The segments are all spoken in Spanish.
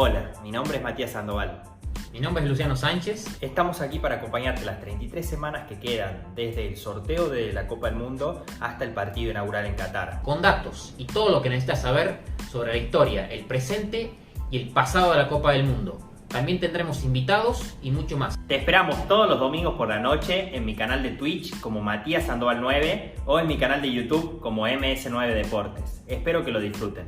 Hola, mi nombre es Matías Sandoval. Mi nombre es Luciano Sánchez. Estamos aquí para acompañarte las 33 semanas que quedan desde el sorteo de la Copa del Mundo hasta el partido inaugural en Qatar. Con datos y todo lo que necesitas saber sobre la historia, el presente y el pasado de la Copa del Mundo. También tendremos invitados y mucho más. Te esperamos todos los domingos por la noche en mi canal de Twitch como Matías Sandoval 9 o en mi canal de YouTube como MS9 Deportes. Espero que lo disfruten.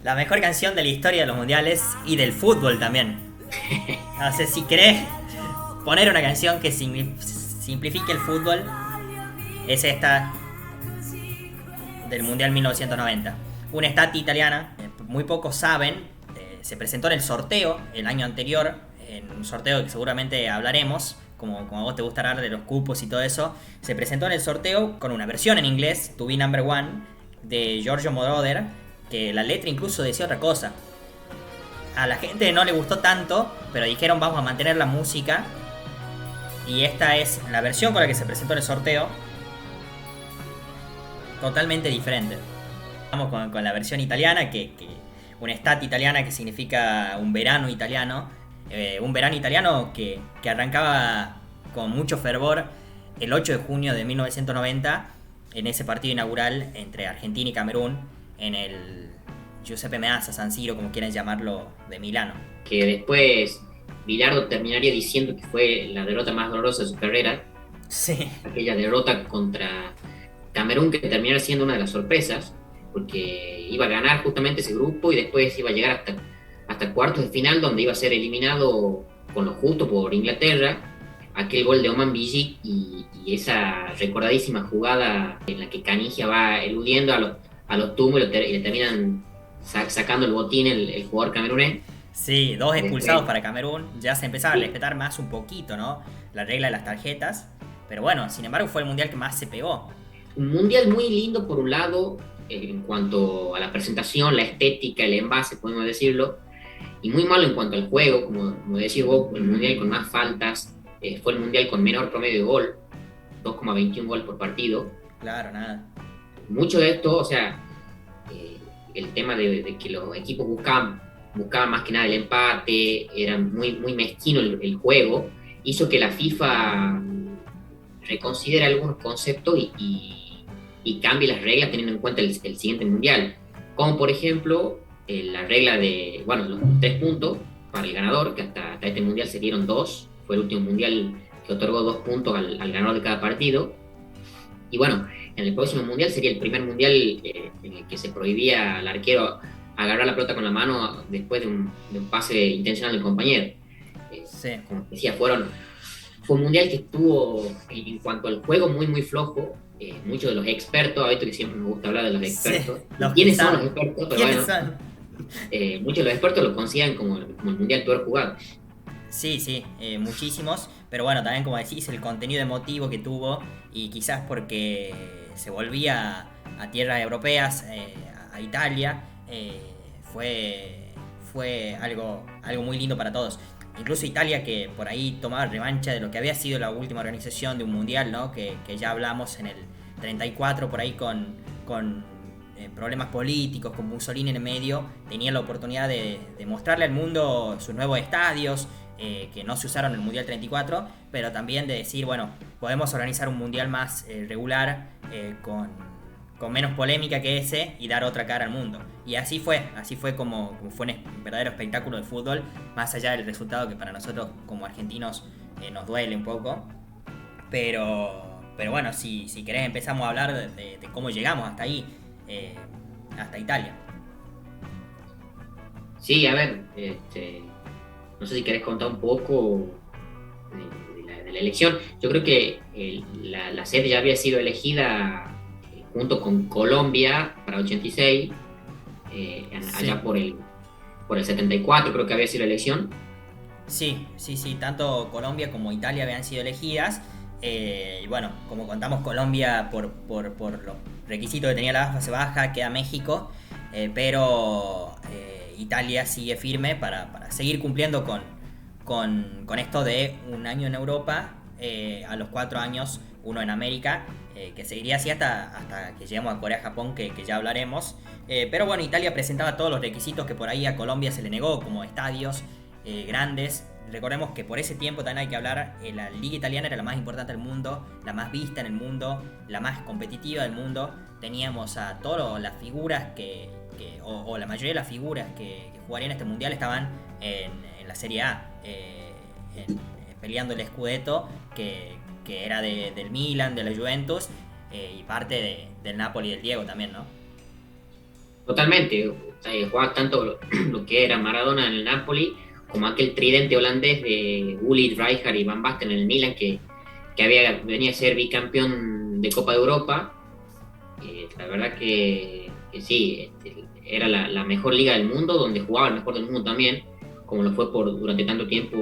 La mejor canción de la historia de los mundiales y del fútbol también. No sé si querés poner una canción que simplifique el fútbol. Es esta del Mundial 1990. Una estatua italiana, muy pocos saben, se presentó en el sorteo el año anterior, en un sorteo que seguramente hablaremos, como a vos te gusta hablar de los cupos y todo eso. Se presentó en el sorteo con una versión en inglés, To Be Number One, de Giorgio Moroder, que la letra incluso decía otra cosa. A la gente no le gustó tanto, pero dijeron vamos a mantener la música. Y esta es la versión con la que se presentó en el sorteo. Totalmente diferente. Vamos con la versión italiana, que una estate italiana que significa un verano italiano. Un verano italiano que arrancaba con mucho fervor el 8 de junio de 1990 en ese partido inaugural entre Argentina y Camerún en el Giuseppe Meazza, San Siro, como quieran llamarlo, de Milano. Que después Bilardo terminaría diciendo que fue la derrota más dolorosa de su carrera. Sí. Aquella derrota contra Camerún, que terminaría siendo una de las sorpresas, porque iba a ganar justamente ese grupo y después iba a llegar hasta cuartos de final, donde iba a ser eliminado con lo justo por Inglaterra. Aquel gol de Oman Bijik y esa recordadísima jugada en la que Canigia va eludiendo a los tumbos y le terminan sacando el botín el jugador camerunés. Sí, 2 expulsados para Camerún. Ya se empezaba a respetar más un poquito, ¿no? La regla de las tarjetas. Pero bueno, sin embargo fue el mundial que más se pegó. Un mundial muy lindo por un lado, en cuanto a la presentación, la estética, el envase, podemos decirlo. Y muy malo en cuanto al juego, como decís vos, el mundial con más faltas. Fue el mundial con menor promedio de gol, 2,21 goles por partido. Claro, nada. Mucho de esto, o sea, el tema de que los equipos buscaban más que nada el empate, era muy mezquino el juego, hizo que la FIFA reconsidere algunos conceptos y cambie las reglas teniendo en cuenta el siguiente mundial. Como por ejemplo, la regla de, los 3 puntos para el ganador, que hasta este mundial se dieron 2, fue el último mundial que otorgó 2 puntos al ganador de cada partido. Y bueno, en el próximo mundial sería el primer mundial en el que se prohibía al arquero agarrar la pelota con la mano después de un pase intencional del compañero. Sí. Como decía, fue un mundial que estuvo, en cuanto al juego, muy flojo. Muchos de los expertos, a veces que siempre me gusta hablar de los expertos. Sí, ¿Quiénes son los expertos? Pero ¿quiénes bueno, son? muchos de los expertos lo consideran como el mundial peor jugado. Sí, muchísimos, pero bueno, también como decís, el contenido emotivo que tuvo y quizás porque se volvía a tierras europeas, a Italia, fue algo muy lindo para todos. Incluso Italia, que por ahí tomaba revancha de lo que había sido la última organización de un mundial, ¿no? Que ya hablamos en el 34, por ahí con problemas políticos, con Mussolini en el medio, tenía la oportunidad de mostrarle al mundo sus nuevos estadios, que no se usaron en el Mundial 34, pero también de decir, bueno, podemos organizar un mundial más regular, con menos polémica que ese, y dar otra cara al mundo. Y así fue como fue un verdadero espectáculo de fútbol, más allá del resultado que para nosotros como argentinos nos duele un poco. Pero bueno, si querés empezamos a hablar de cómo llegamos hasta ahí, hasta Italia. Sí, a ver, no sé si querés contar un poco de la elección. Yo creo que la sede ya había sido elegida junto con Colombia para 86, allá por el 74 creo que había sido la elección. Sí, tanto Colombia como Italia habían sido elegidas. Y bueno, como contamos, Colombia por los requisitos que tenía la fase baja queda México, pero Italia sigue firme para seguir cumpliendo con esto de un año en Europa, a los 4 años uno en América, que seguiría así hasta que lleguemos a Corea-Japón, que ya hablaremos. Pero bueno, Italia presentaba todos los requisitos que por ahí a Colombia se le negó, como estadios grandes. Recordemos que por ese tiempo también hay que hablar, la liga italiana era la más importante del mundo, la más vista en el mundo, la más competitiva del mundo. Teníamos a todas las figuras o la mayoría de las figuras que jugarían este mundial estaban en la Serie A, peleando el Scudetto, que era del Milan, de la Juventus, y parte del Napoli y del Diego también, ¿no? Totalmente, jugaba tanto lo que era Maradona en el Napoli, como aquel tridente holandés de Gullit, Rijkaard y Van Basten en el Milan, que venía a ser bicampeón de Copa de Europa. La verdad que sí, era la mejor liga del mundo, donde jugaba el mejor del mundo también, como lo fue durante tanto tiempo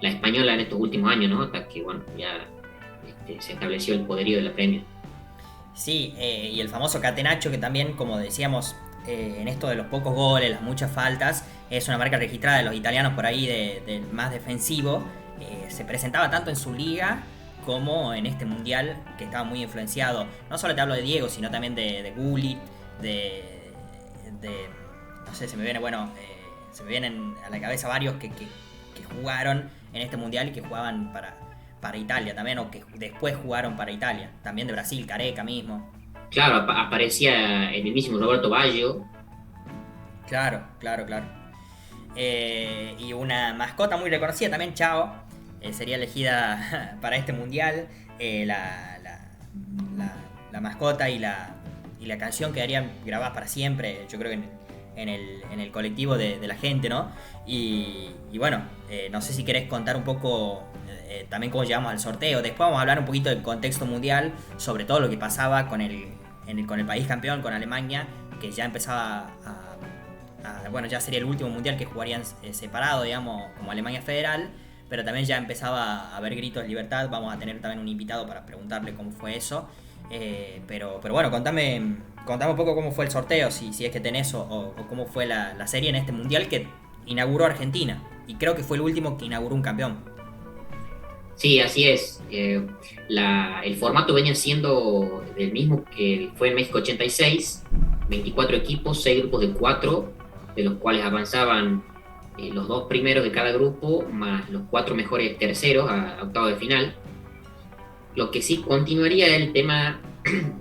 la española en estos últimos años, ¿no? Hasta que, bueno, ya se estableció el poderío de la Premier. Sí, y el famoso catenaccio, que también, como decíamos, en esto de los pocos goles, las muchas faltas, es una marca registrada de los italianos por ahí de más defensivo. Se presentaba tanto en su liga como en este mundial, que estaba muy influenciado. No solo te hablo de Diego, sino también de Gullit, no sé, se me vienen a la cabeza varios que jugaron en este mundial y que jugaban para Italia también, o que después jugaron para Italia. También de Brasil, Careca mismo. Claro, aparecía el mismísimo Roberto Baggio. Claro. Y una mascota muy reconocida también, Chao, sería elegida para este mundial. La mascota y la canción quedarían grabadas para siempre, yo creo que en el colectivo de la gente, ¿no? Y bueno, no sé si querés contar un poco también cómo llegamos al sorteo. Después vamos a hablar un poquito del contexto mundial, sobre todo lo que pasaba con el país campeón, con Alemania, que ya empezaba bueno, ya sería el último mundial que jugarían separado, digamos, como Alemania Federal, pero también ya empezaba a haber gritos de libertad. Vamos a tener también un invitado para preguntarle cómo fue eso. Pero bueno, contame un poco cómo fue el sorteo, si es que tenés, o cómo fue la serie en este mundial que inauguró Argentina, y creo que fue el último que inauguró un campeón. Sí, así es. El formato venía siendo el mismo que fue en México 86, 24 equipos, 6 grupos de 4, de los cuales avanzaban los 2 primeros de cada grupo, más los 4 mejores terceros a octavos de final. Lo que sí continuaría es el tema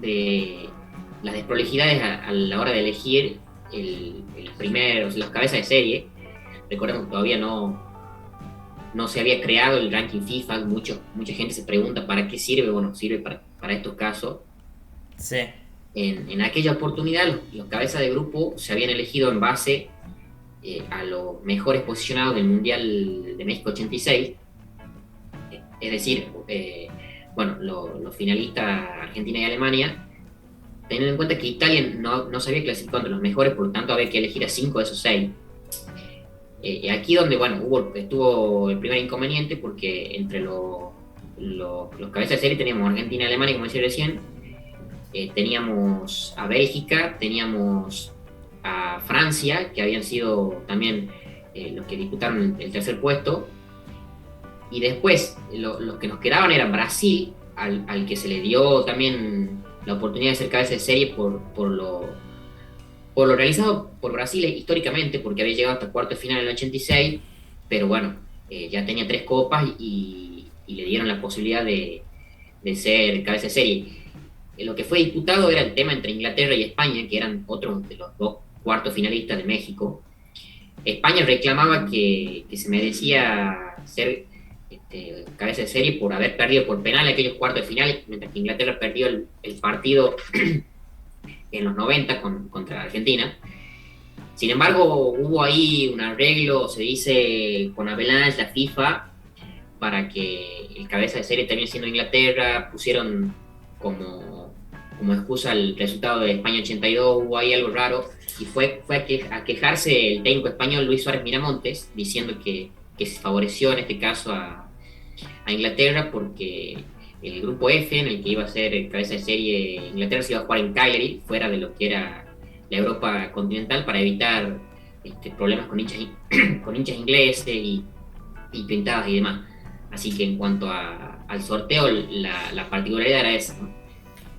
de las desprolijidades a la hora de elegir los cabezas de serie. Recordemos que todavía no se había creado el ranking FIFA. Mucha gente se pregunta para qué sirve. Bueno, sirve para estos casos. Sí. En aquella oportunidad los cabezas de grupo se habían elegido en base a los mejores posicionados del Mundial de México 86. Es decir, los finalistas Argentina y Alemania, teniendo en cuenta que Italia no se había clasificado entre los mejores, por lo tanto había que elegir a 5 de esos 6. Aquí donde estuvo el primer inconveniente, porque entre los cabezas de serie teníamos Argentina y Alemania, como decía recién, teníamos a Bélgica, teníamos a Francia, que habían sido también los que disputaron el tercer puesto, y después los que nos quedaban eran Brasil, al que se le dio también la oportunidad de ser cabeza de serie por lo realizado por Brasil históricamente, porque había llegado hasta cuarto de final en el 86, pero bueno, ya tenía 3 copas y le dieron la posibilidad de ser cabeza de serie. Lo que fue disputado era el tema entre Inglaterra y España, que eran otros de los 2 cuartos finalistas de México. España reclamaba que se merecía ser cabeza de serie por haber perdido por penal aquellos cuartos de final, mientras que Inglaterra perdió el partido en los 90 contra Argentina. Sin embargo, hubo ahí un arreglo, se dice, con Avalanche, la FIFA, para que el cabeza de serie termine siendo Inglaterra. Pusieron como excusa el resultado de España 82, hubo ahí algo raro, y fue a quejarse el técnico español Luis Suárez Miramontes, diciendo que se favoreció en este caso a Inglaterra, porque el grupo F, en el que iba a ser cabeza de serie Inglaterra, se iba a jugar en Cagliari, fuera de lo que era la Europa continental, para evitar problemas con hinchas ingleses y pintadas y demás. Así que en cuanto al sorteo, la particularidad era esa, ¿no?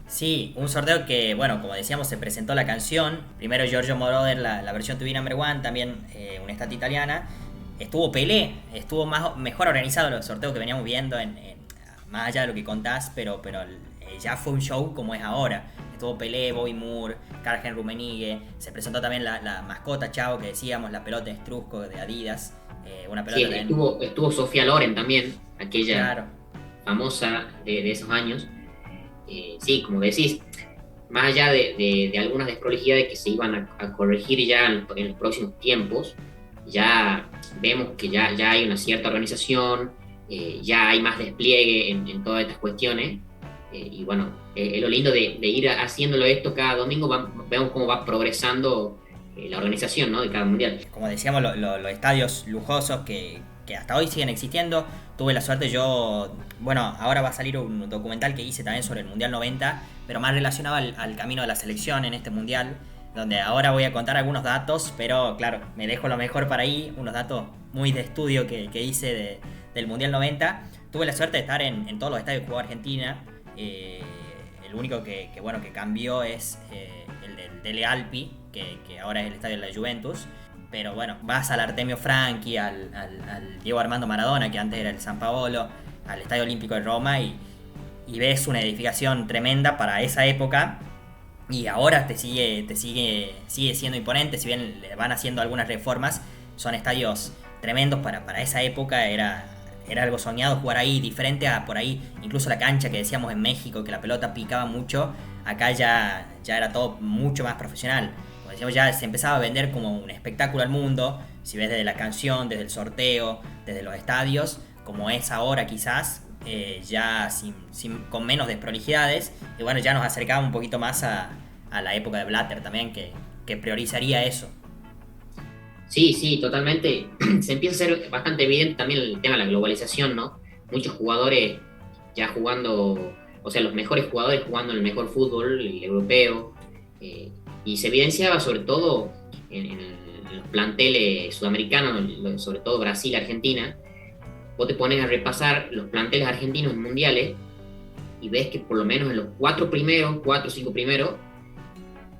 Sí, un sorteo que, bueno, como decíamos, se presentó la canción. Primero Giorgio Moroder, la versión To Be Number One, también una estatua italiana. Estuvo Pelé, estuvo mejor organizado los sorteos que veníamos viendo, más allá de lo que contás, pero ya fue un show como es ahora. Estuvo Pelé, Bobby Moore, Karl-Heinz Rummenigge. Se presentó también la mascota, Chavo, que decíamos, la pelota de Estrusco de Adidas. Una pelota Sí, también. estuvo Sofía Loren también, aquella Claro. famosa de esos años. Sí, como decís, más allá de algunas desprolijidades que se iban a corregir ya en los próximos tiempos, ya vemos que ya hay una cierta organización, ya hay más despliegue en todas estas cuestiones. Y bueno, es lo lindo de ir haciéndolo esto cada domingo, vemos cómo va progresando la organización, ¿no?, de cada mundial. Como decíamos, los estadios lujosos que hasta hoy siguen existiendo. Tuve la suerte yo, bueno, ahora va a salir un documental que hice también sobre el Mundial 90, pero más relacionado al camino de la selección en este Mundial, donde ahora voy a contar algunos datos, pero claro, me dejo lo mejor para ahí, unos datos muy de estudio que hice del Mundial 90. Tuve la suerte de estar en todos los estadios que jugó Argentina. El único que cambió es el del Dele Alpi, que ahora es el estadio de la Juventus. Pero bueno, vas al Artemio Franchi, al Diego Armando Maradona, que antes era el San Paolo, al Estadio Olímpico de Roma, y ves una edificación tremenda para esa época. Y ahora sigue siendo imponente, si bien le van haciendo algunas reformas, son estadios tremendos para esa época. Era algo soñado jugar ahí, diferente a por ahí, incluso la cancha que decíamos en México, que la pelota picaba mucho. Acá ya era todo mucho más profesional. Como decíamos, ya se empezaba a vender como un espectáculo al mundo, si ves desde la canción, desde el sorteo, desde los estadios, como es ahora quizás, ya con menos desprolijidades. Y bueno, ya nos acercaba un poquito más a la época de Blatter también, que priorizaría eso. Sí, sí, totalmente. Se empieza a ser bastante evidente también el tema de la globalización, ¿no? Muchos jugadores ya jugando, o sea, los mejores jugadores jugando en el mejor fútbol, el europeo, y se evidenciaba sobre todo en los planteles sudamericanos, sobre todo Brasil, Argentina. Vos te pones a repasar los planteles argentinos en mundiales y ves que por lo menos en los 4 o 5 primeros,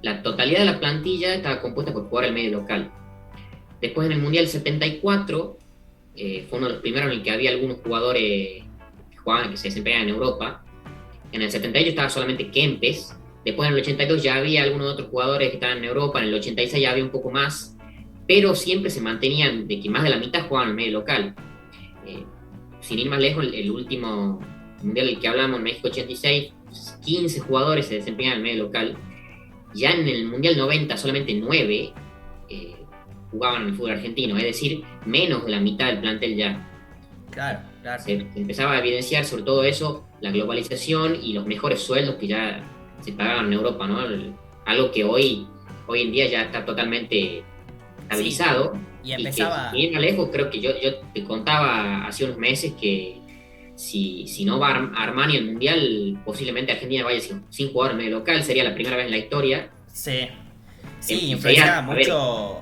la totalidad de la plantilla estaba compuesta por jugar el medio local. Después en el Mundial 74, fue uno de los primeros en el que había algunos jugadores que se desempeñaban en Europa. En el 78 estaba solamente Kempes. Después en el 82 ya había algunos otros jugadores que estaban en Europa. En el 86 ya había un poco más. Pero siempre se mantenían de que más de la mitad jugaban en el medio local. Sin ir más lejos, el último Mundial del que hablamos, en México 86, 15 jugadores se desempeñaban en el medio local. Ya en el Mundial 90 solamente 9 jugaban en el fútbol argentino, es decir, menos de la mitad del plantel ya. Claro. Se empezaba a evidenciar sobre todo eso, la globalización y los mejores sueldos que ya se pagaban en Europa, ¿no? Algo que hoy en día ya está totalmente estabilizado. Sí, y empezaba... Y que, sin ir lejos, creo que yo te contaba hace unos meses que si no va Armani al Mundial, posiblemente Argentina vaya sin jugador medio local, sería la primera vez en la historia. Sí, influenciaba mucho.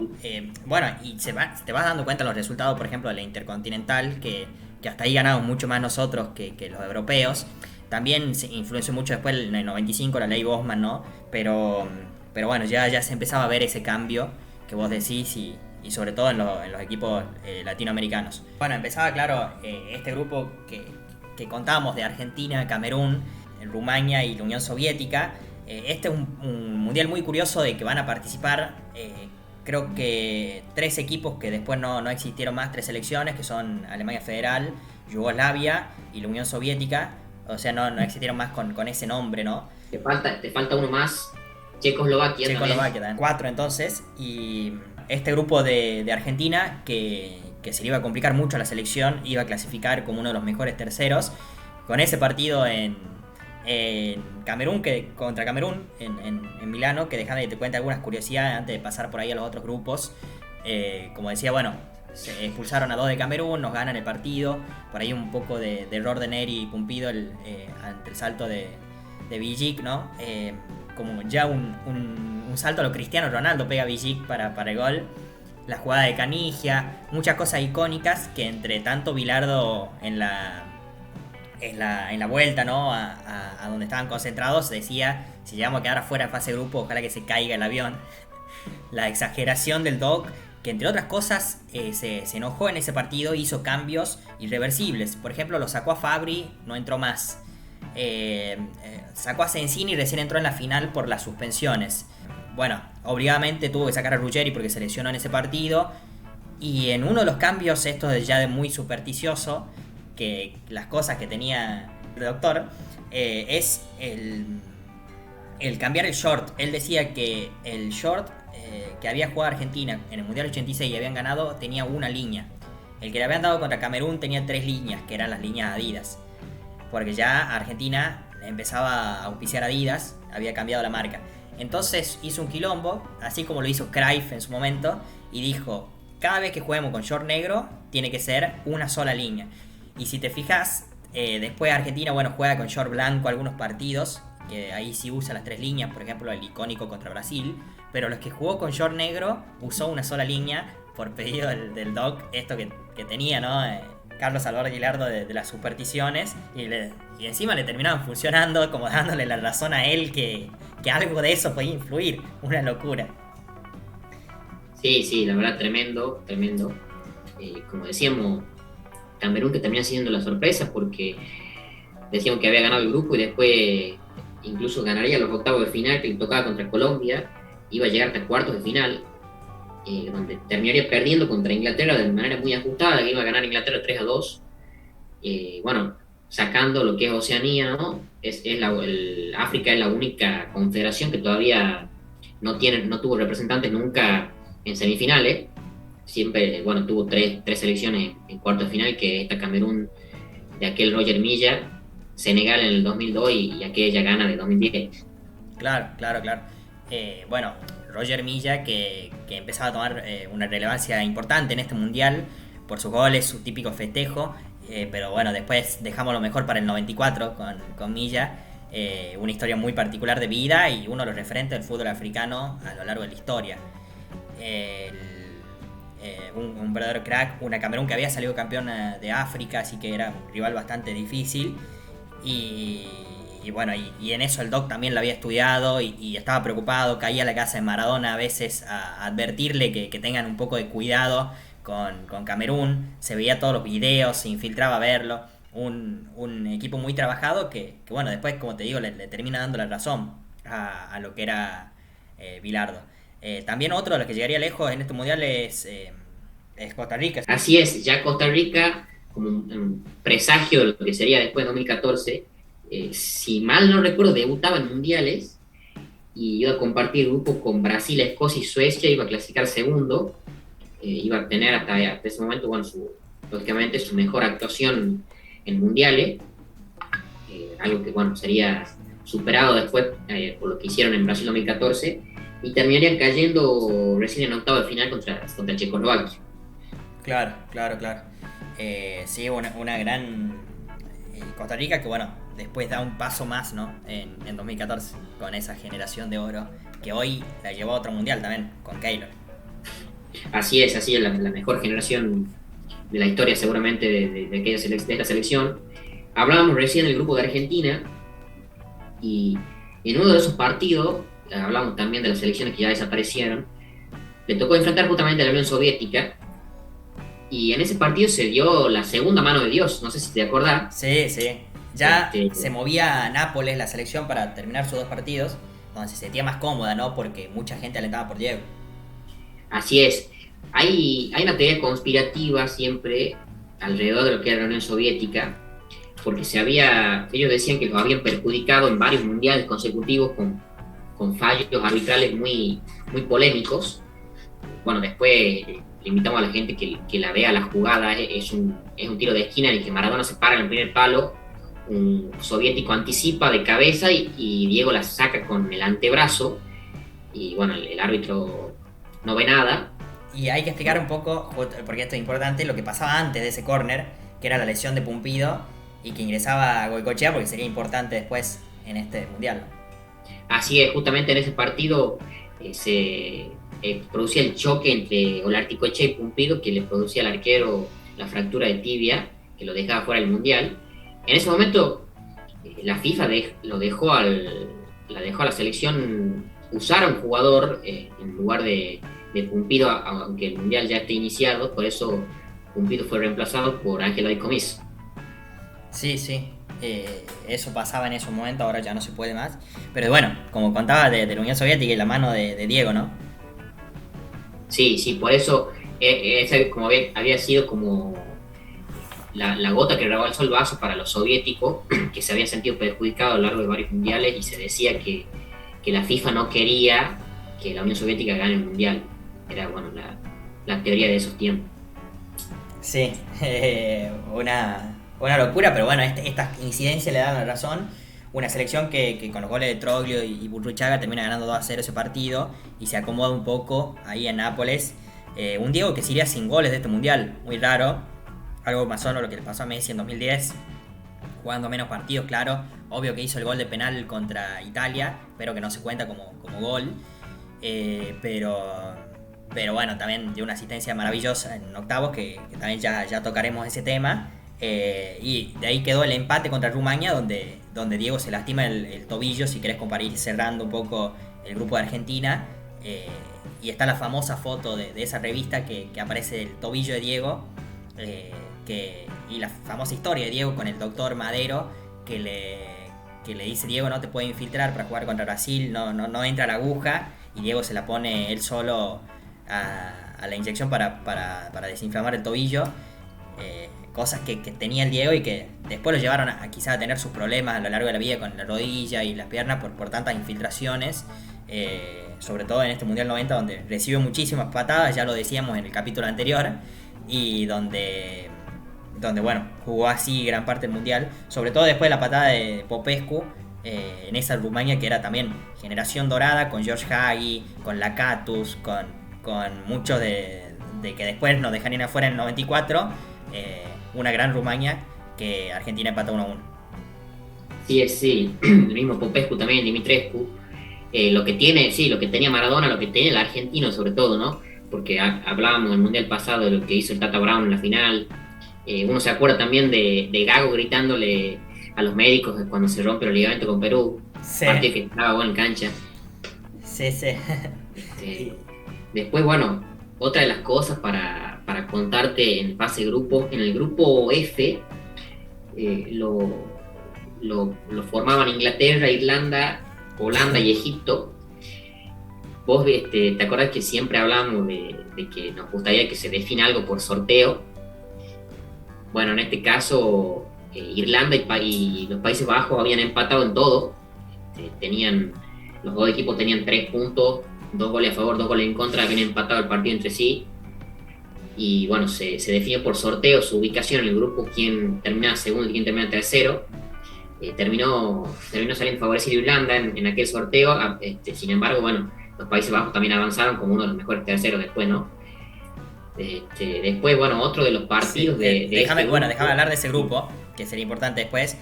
Bueno, y te vas dando cuenta de los resultados, por ejemplo, de la Intercontinental, que hasta ahí ganamos mucho más nosotros que los europeos. También se influenció mucho después en el 95 la ley Bosman, ¿no? Pero bueno, ya se empezaba a ver ese cambio que vos decís, y sobre todo en los equipos latinoamericanos. Bueno, empezaba, claro, este grupo que contábamos de Argentina, Camerún, Rumania y la Unión Soviética. Este es un mundial muy curioso de que van a participar, creo que 3 equipos que después no existieron más, 3 selecciones, que son Alemania Federal, Yugoslavia y la Unión Soviética. O sea, no existieron más con ese nombre, ¿no? Te falta uno más, Checoslovaquia también. 4 entonces. Y este grupo de Argentina, que se le iba a complicar mucho a la selección, iba a clasificar como uno de los mejores terceros. Con ese partido en Camerún, contra Camerún, en Milano, que déjame que te cuente algunas curiosidades antes de pasar por ahí a los otros grupos. Como decía, bueno, se expulsaron a 2 de Camerún, nos ganan el partido. Por ahí un poco de error de Neri y Pumpido ante el salto de Villic, ¿no? Como ya un salto a lo Cristiano Ronaldo pega Villic para el gol. la jugada de Canigia, muchas cosas icónicas que entre tanto Bilardo en la vuelta, ¿no? A donde estaban concentrados decía, si llegamos a quedar afuera en fase de grupo, ojalá que se caiga el avión. La exageración del Doc, que entre otras cosas se enojó en ese partido, hizo cambios irreversibles. Por ejemplo, lo sacó a Fabri, no entró más. Sacó a Sensini y recién entró en la final por las suspensiones. Bueno, obligadamente tuvo que sacar a Ruggeri porque se lesionó en ese partido. Y en uno de los cambios, esto ya de muy supersticioso, que las cosas que tenía el doctor, es el cambiar el short. Él decía que el short que había jugado Argentina en el Mundial 86 y habían ganado tenía una línea. El que le habían dado contra Camerún tenía 3 líneas, que eran las líneas Adidas. Porque ya Argentina empezaba a auspiciar Adidas, había cambiado la marca. Entonces hizo un quilombo, así como lo hizo Cruyff en su momento, y dijo, cada vez que juguemos con short negro, tiene que ser una sola línea. Y si te fijas, después Argentina, bueno, juega con short blanco algunos partidos, que ahí sí usa las 3 líneas, por ejemplo el icónico contra Brasil, pero los que jugó con short negro usó una sola línea por pedido del Doc, esto que tenía, ¿no? Carlos Salvador Gilardo de las supersticiones, y encima le terminaban funcionando, como dándole la razón a él que algo de eso podía influir. Una locura. Sí, la verdad, tremendo. Como decíamos, Camerún que termina siendo la sorpresa, porque decíamos que había ganado el grupo y después incluso ganaría los octavos de final, que le tocaba contra Colombia, iba a llegar hasta cuartos de final, donde terminaría perdiendo contra Inglaterra de manera muy ajustada, que iba a ganar Inglaterra 3-2. Bueno, sacando lo que es Oceanía, ¿no? África es la única confederación que todavía no tuvo representantes nunca en semifinales. Siempre, bueno, tuvo tres selecciones en cuartos de final, que esta Camerún de aquel Roger Milla, Senegal en el 2002 y aquella Ghana de 2010. Claro. Bueno, Roger Milla que empezaba a tomar una relevancia importante en este mundial por sus goles, su típico festejo, pero bueno, después dejamos lo mejor para el 94 con Milla, una historia muy particular de vida y uno de los referentes del fútbol africano a lo largo de la historia. Un verdadero crack, una Camerún que había salido campeón de África, así que era un rival bastante difícil. Y bueno, y en eso el Doc también lo había estudiado y estaba preocupado, caía a la casa de Maradona a veces a advertirle que tengan un poco de cuidado con Camerún. Se veía todos los videos, se infiltraba a verlo. Un equipo muy trabajado que bueno, después, como te digo, le termina dando la razón a lo que era Bilardo. También otro de los que llegaría lejos en este mundial es Costa Rica. Así es, ya Costa Rica, como un presagio de lo que sería después de 2014, si mal no recuerdo, debutaba en mundiales y iba a compartir grupo con Brasil, Escocia y Suecia, iba a clasificar segundo, iba a tener hasta ese momento, bueno, lógicamente su mejor actuación en mundiales, algo que bueno, sería superado después por lo que hicieron en Brasil 2014, y terminarían cayendo recién en octavo de final contra Checoslovaquia. Claro. Sí, una gran Costa Rica que bueno, después da un paso más, ¿no? En 2014, con esa generación de oro que hoy la llevó a otro mundial también, con Keylor. Así es la mejor generación de la historia seguramente de esta selección. Hablábamos recién del grupo de Argentina, y en uno de esos partidos, hablamos también de las selecciones que ya desaparecieron, le tocó enfrentar justamente a la Unión Soviética, y en ese partido se dio la segunda mano de Dios, no sé si te acordás. Sí. Ya se movía a Nápoles la selección para terminar sus 2 partidos, donde se sentía más cómoda, ¿no? Porque mucha gente alentaba por Diego. Así es. Hay una teoría conspirativa siempre alrededor de lo que era la Unión Soviética, porque ellos decían que los habían perjudicado en varios mundiales consecutivos con fallos arbitrales muy, muy polémicos. Bueno, después le invitamos a la gente que la vea la jugada. Es un tiro de esquina en el que Maradona se para en el primer palo, un soviético anticipa de cabeza y Diego la saca con el antebrazo, y bueno, el árbitro no ve nada. Y hay que explicar un poco, porque esto es importante, lo que pasaba antes de ese córner, que era la lesión de Pumpido y que ingresaba a Goicoechea, porque sería importante después en este mundial. Así es, justamente en ese partido se producía el choque entre Olarticoechea y Pumpido, que le producía al arquero la fractura de tibia, que lo dejaba fuera del Mundial. En ese momento, la FIFA la dejó a la selección usar a un jugador en lugar de Pumpido, aunque el Mundial ya esté iniciado, por eso Pumpido fue reemplazado por Ángel Comis. Sí, sí. Eso pasaba en ese momento, ahora ya no se puede más. Pero bueno, como contaba de la Unión Soviética y la mano de Diego, ¿no? Sí, por eso esa como había sido como la gota que rebalsó el vaso para los soviéticos, que se habían sentido perjudicados a lo largo de varios mundiales, y se decía que la FIFA no quería que la Unión Soviética gane el mundial. Era, bueno, la teoría de esos tiempos. Sí, una locura, pero bueno, estas incidencias le dan la razón. Una selección que con los goles de Troglio y Burruchaga termina ganando 2-0 ese partido y se acomoda un poco ahí en Nápoles. Un Diego que se iría sin goles de este mundial, muy raro. Algo más o menos lo que le pasó a Messi en 2010, jugando menos partidos, claro. Obvio que hizo el gol de penal contra Italia, pero que no se cuenta como gol. Pero bueno, también dio una asistencia maravillosa en octavos, que también ya tocaremos ese tema. Y de ahí quedó el empate contra Rumania, donde Diego se lastima el tobillo, si querés comparar, ir cerrando un poco el grupo de Argentina. Y está la famosa foto de esa revista que aparece el tobillo de Diego, y la famosa historia de Diego con el doctor Madero, que le dice: Diego, no te puede infiltrar para jugar contra Brasil, no entra la aguja, y Diego se la pone él solo a la inyección para desinflamar el tobillo. Cosas que tenía el Diego y que después lo llevaron quizá a tener sus problemas a lo largo de la vida con la rodilla y las piernas por tantas infiltraciones, sobre todo en este Mundial 90, donde recibió muchísimas patadas, ya lo decíamos en el capítulo anterior, y donde bueno, jugó así gran parte del Mundial, sobre todo después de la patada de Popescu, en esa Rumania que era también generación dorada, con George Hagi, con Lakatos, con muchos de que después nos dejarían afuera en el 94. Una gran Rumania que Argentina empató 1-1. Sí, el mismo Popescu también, Dimitrescu. Lo que tenía Maradona, lo que tiene el argentino sobre todo, ¿no? Porque hablábamos en el Mundial pasado de lo que hizo el Tata Brown en la final. Uno se acuerda también de Gago gritándole a los médicos cuando se rompe el ligamento con Perú. Sí. Partido que estaba bueno en cancha. Sí. Después, bueno, otra de las cosas para contarte en fase grupo, en el grupo F, lo formaban Inglaterra, Irlanda, Holanda y Egipto. Vos te acordás que siempre hablábamos de que nos gustaría que se defina algo por sorteo. Bueno, en este caso Irlanda y los Países Bajos habían empatado en todo. Los dos equipos tenían 3 puntos, 2 goles a favor, 2 goles en contra, habían empatado el partido entre sí. Y bueno, se definió por sorteo su ubicación en el grupo, quién terminaba segundo y quién terminaba tercero. Terminó saliendo favorecido Irlanda en aquel sorteo. Sin embargo, bueno, los Países Bajos también avanzaron como uno de los mejores terceros después, ¿no? Después, bueno, otro de los partidos déjame hablar de ese grupo, que sería importante después,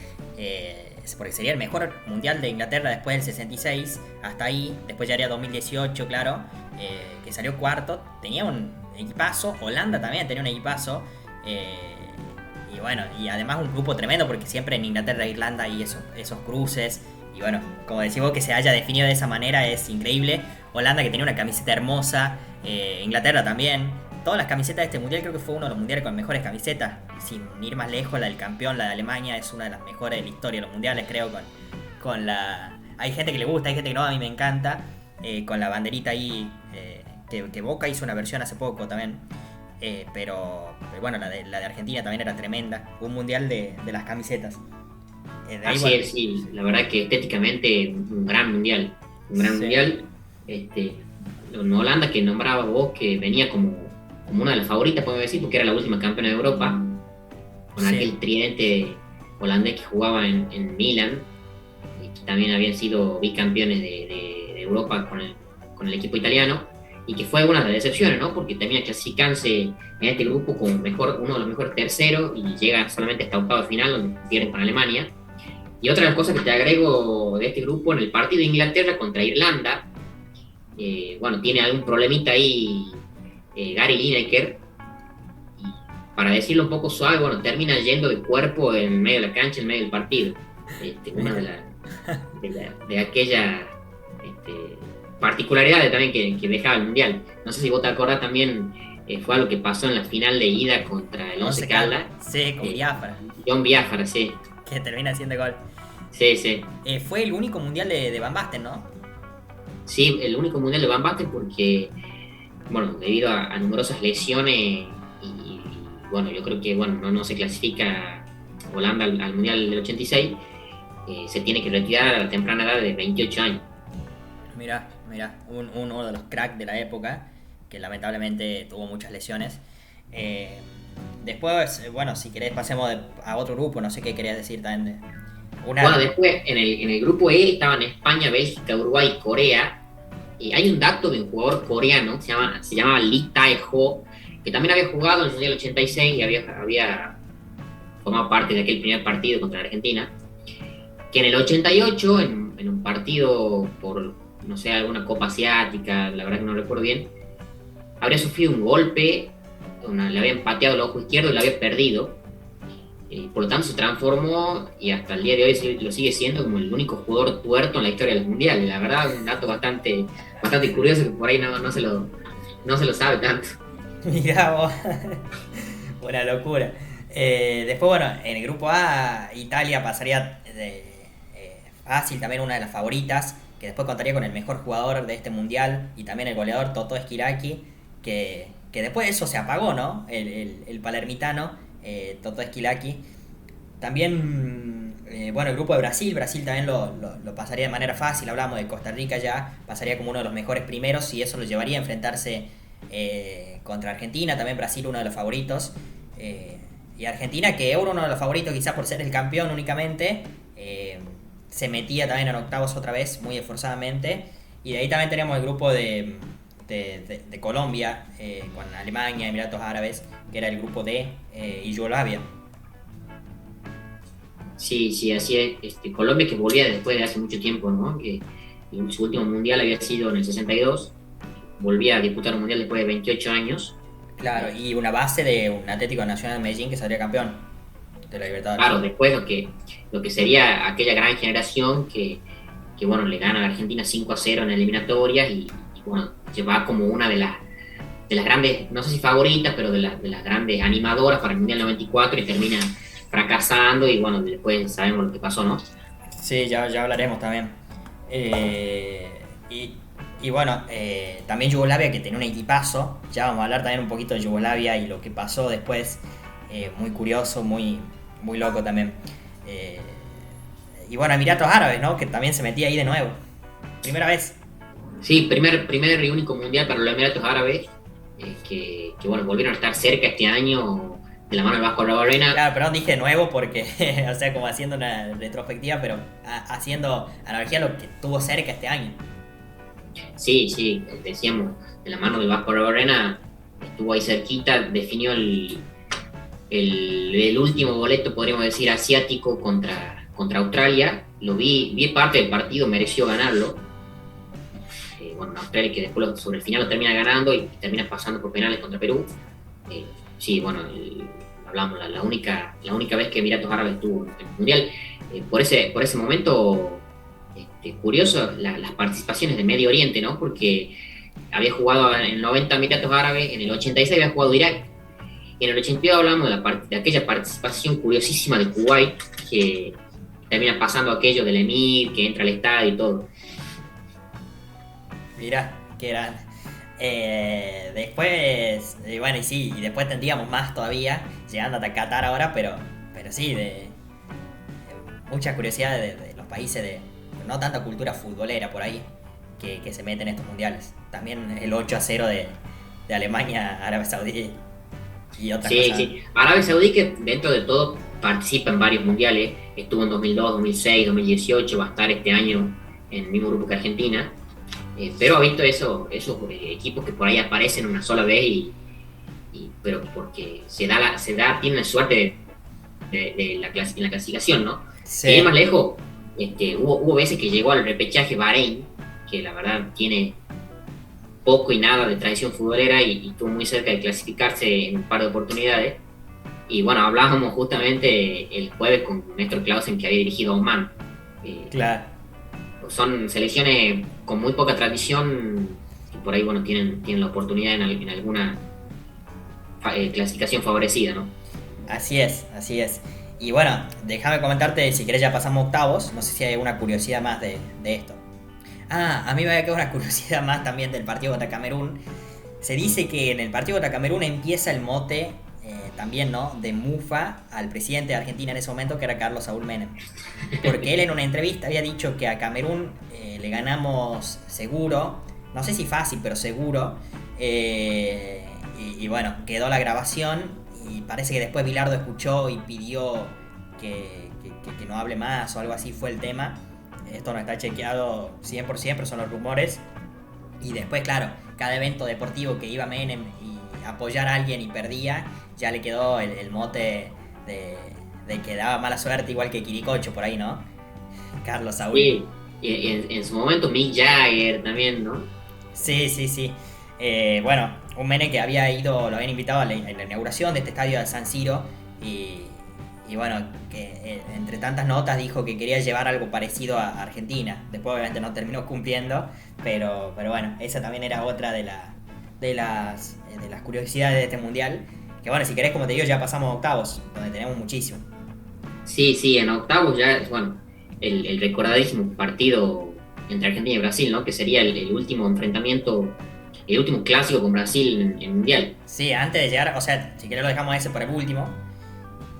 porque sería el mejor mundial de Inglaterra después del 66, hasta ahí. Después ya haría 2018, claro, que salió cuarto, tenía un equipazo. Holanda también tenía un equipazo, y bueno, y además un grupo tremendo, porque siempre en Inglaterra e Irlanda hay esos cruces. Y bueno, como decís vos, que se haya definido de esa manera es increíble. Holanda, que tenía una camiseta hermosa, Inglaterra también. Todas las camisetas de este mundial, creo que fue uno de los mundiales con mejores camisetas. Sin ir más lejos, la del campeón, la de Alemania, es una de las mejores de la historia de los mundiales, creo. Hay gente que le gusta, hay gente que no, a mí me encanta. Con la banderita ahí, que Boca hizo una versión hace poco también. Pero bueno, la de Argentina también era tremenda. Un mundial de las camisetas. Así es, sí, la verdad que estéticamente un gran mundial. Mundial. En Holanda, que nombraba vos, que venía como una de las favoritas, podemos decir, porque era la última campeona de Europa, con aquel tridente holandés que jugaba en Milan, y que también habían sido bicampeones de Europa con el equipo italiano, y que fue una de las decepciones, ¿no? Porque termina clasificándose en este grupo como uno de los mejores terceros, y llega solamente hasta octavo de final, donde pierden con Alemania. Y otra de las cosas que te agrego de este grupo, en el partido de Inglaterra contra Irlanda, bueno, tiene algún problemita ahí Gary Lineker, y para decirlo un poco suave, bueno, termina yendo de cuerpo en medio de la cancha, en medio del partido. Una de aquellas particularidades también que dejaba el Mundial. No sé si vos te acordás también, fue algo que pasó en la final de ida contra el Once Caldas. Sí, con Biafra. John Biafra, sí. Que termina haciendo gol. Sí, sí. Fue el único mundial de Van Basten, ¿no? Sí, el único mundial de Van Basten porque, bueno, debido a numerosas lesiones y, bueno, yo creo que, bueno, no se clasifica Holanda al mundial del 86, se tiene que retirar a la temprana edad de 28 años. Mirá, uno de los cracks de la época, que lamentablemente tuvo muchas lesiones. Después, bueno, si querés pasemos a otro grupo, no sé qué querías decir también. Bueno, después en el grupo E estaban España, Bélgica, Uruguay y Corea. Y hay un dato de un jugador coreano, se llamaba Lee Tae-ho, que también había jugado en el Mundial 86 y había formado parte de aquel primer partido contra Argentina, que en el 88, en un partido por, no sé, alguna Copa Asiática, la verdad que no recuerdo bien, habría sufrido un golpe, le habían pateado el ojo izquierdo y lo había perdido. Por lo tanto se transformó y hasta el día de hoy lo sigue siendo como el único jugador tuerto en la historia de los mundiales. La verdad, un dato bastante curioso que por ahí no se lo sabe tanto. Mirá vos, una locura. Después, bueno, en el grupo A, Italia pasaría fácil, también una de las favoritas, que después contaría con el mejor jugador de este mundial y también el goleador Totò Esquiraki, que después de eso se apagó, ¿no? El palermitano, Totò Esquiraki. También, bueno, el grupo de Brasil también lo pasaría de manera fácil. Hablamos de Costa Rica ya, pasaría como uno de los mejores primeros y eso lo llevaría a enfrentarse contra Argentina. También Brasil uno de los favoritos. Y Argentina, que era uno de los favoritos quizás por ser el campeón únicamente, se metía también en octavos otra vez muy esforzadamente. Y de ahí también tenemos el grupo de Colombia, con Alemania, Emiratos Árabes, que era el grupo D, y Yugoslavia. Sí, así es. Colombia, que volvía después de hace mucho tiempo, ¿no? Que su último mundial había sido en el 62, volvía a disputar un mundial después de 28 años. Claro, y una base de un Atlético Nacional de Medellín que saldría campeón de la Libertadores. Claro, después lo que sería aquella gran generación que bueno, le gana a la Argentina 5-0 en eliminatorias y bueno, lleva como una de las grandes, no sé si favoritas, pero de las grandes animadoras para el Mundial 94 y termina fracasando y bueno, después sabemos lo que pasó, ¿no? Sí, ya hablaremos también. Y bueno, también Yugoslavia, que tenía un equipazo. Ya vamos a hablar también un poquito de Yugoslavia y lo que pasó después. Muy curioso, muy loco también. Y bueno, Emiratos Árabes, ¿no? Que también se metía ahí de nuevo. Primera vez. Sí, primer y único mundial para los Emiratos Árabes. Que bueno, volvieron a estar cerca este año de la mano del Vasco Arbarena. Claro, perdón, dije de nuevo porque, o sea, como haciendo una retrospectiva, pero haciendo analogía a lo que estuvo cerca este año. Sí, decíamos, de la mano del Vasco Arbarena estuvo ahí cerquita, definió el último boleto, podríamos decir, asiático contra Australia. Lo vi parte del partido, mereció ganarlo. Bueno, Australia, que después sobre el final lo termina ganando y termina pasando por penales contra Perú. Sí, bueno, hablamos, la única vez que Emiratos Árabes estuvo en el Mundial. Por ese momento, curioso las participaciones de Medio Oriente, ¿no? Porque había jugado en el 90 Emiratos Árabes, en el 86 había jugado Irak, y en el 82 hablamos de aquella participación curiosísima de Kuwait, que termina pasando aquello del Emir, que entra al estadio y todo. Mirá, qué grande. Después, bueno, y después tendríamos más todavía, llegando hasta Qatar ahora, pero sí, de mucha curiosidad de los países, no tanta cultura futbolera por ahí, que se meten en estos mundiales. También el 8-0 de Alemania, Arabia Saudí y otras cosas. Sí, Arabia Saudí, que dentro de todo participa en varios mundiales, estuvo en 2002, 2006, 2018, va a estar este año en el mismo grupo que Argentina. Pero ha visto esos equipos que por ahí aparecen una sola vez pero porque tiene la suerte en la clasificación, ¿no? Sí. Y ir más lejos, hubo veces que llegó al repechaje Bahrein, que la verdad tiene poco y nada de tradición futbolera y estuvo muy cerca de clasificarse en un par de oportunidades. Y bueno, hablábamos justamente el jueves con Néstor Clausen, que había dirigido a Oman. Claro. Son selecciones con muy poca tradición que por ahí, bueno, tienen la oportunidad en alguna clasificación favorecida, ¿no? Así es, así es. Y bueno, déjame comentarte, si querés ya pasamos a octavos, no sé si hay alguna curiosidad más de esto. A mí me había quedado una curiosidad más también del partido contra Camerún. Se dice que en el partido contra Camerún empieza el mote también, ¿no?, de Mufa al presidente de Argentina en ese momento, que era Carlos Saúl Menem. Porque él en una entrevista había dicho que a Camerún le ganamos seguro, no sé si fácil, pero seguro. Y bueno, quedó la grabación y parece que después Bilardo escuchó y pidió que no hable más o algo así fue el tema. Esto no está chequeado 100%, pero son los rumores. Y después, claro, cada evento deportivo que iba Menem y apoyar a alguien y perdía, ya le quedó el mote de que daba mala suerte, igual que Quiricocho por ahí, ¿no? Carlos Saúl. Sí, y en su momento Mick Jagger también, ¿no? Sí. Bueno, un Menem que había ido, lo habían invitado a la inauguración de este estadio de San Siro y bueno, que entre tantas notas dijo que quería llevar algo parecido a Argentina. Después obviamente no terminó cumpliendo, pero bueno, esa también era otra de las curiosidades de este mundial. Que bueno, si querés, como te digo, ya pasamos a octavos, donde tenemos muchísimo. Sí, en octavos ya es, bueno, el recordadísimo partido entre Argentina y Brasil, ¿no? Que sería el último enfrentamiento, el último clásico con Brasil en Mundial. Sí, antes de llegar, o sea, si querés lo dejamos ese por el último.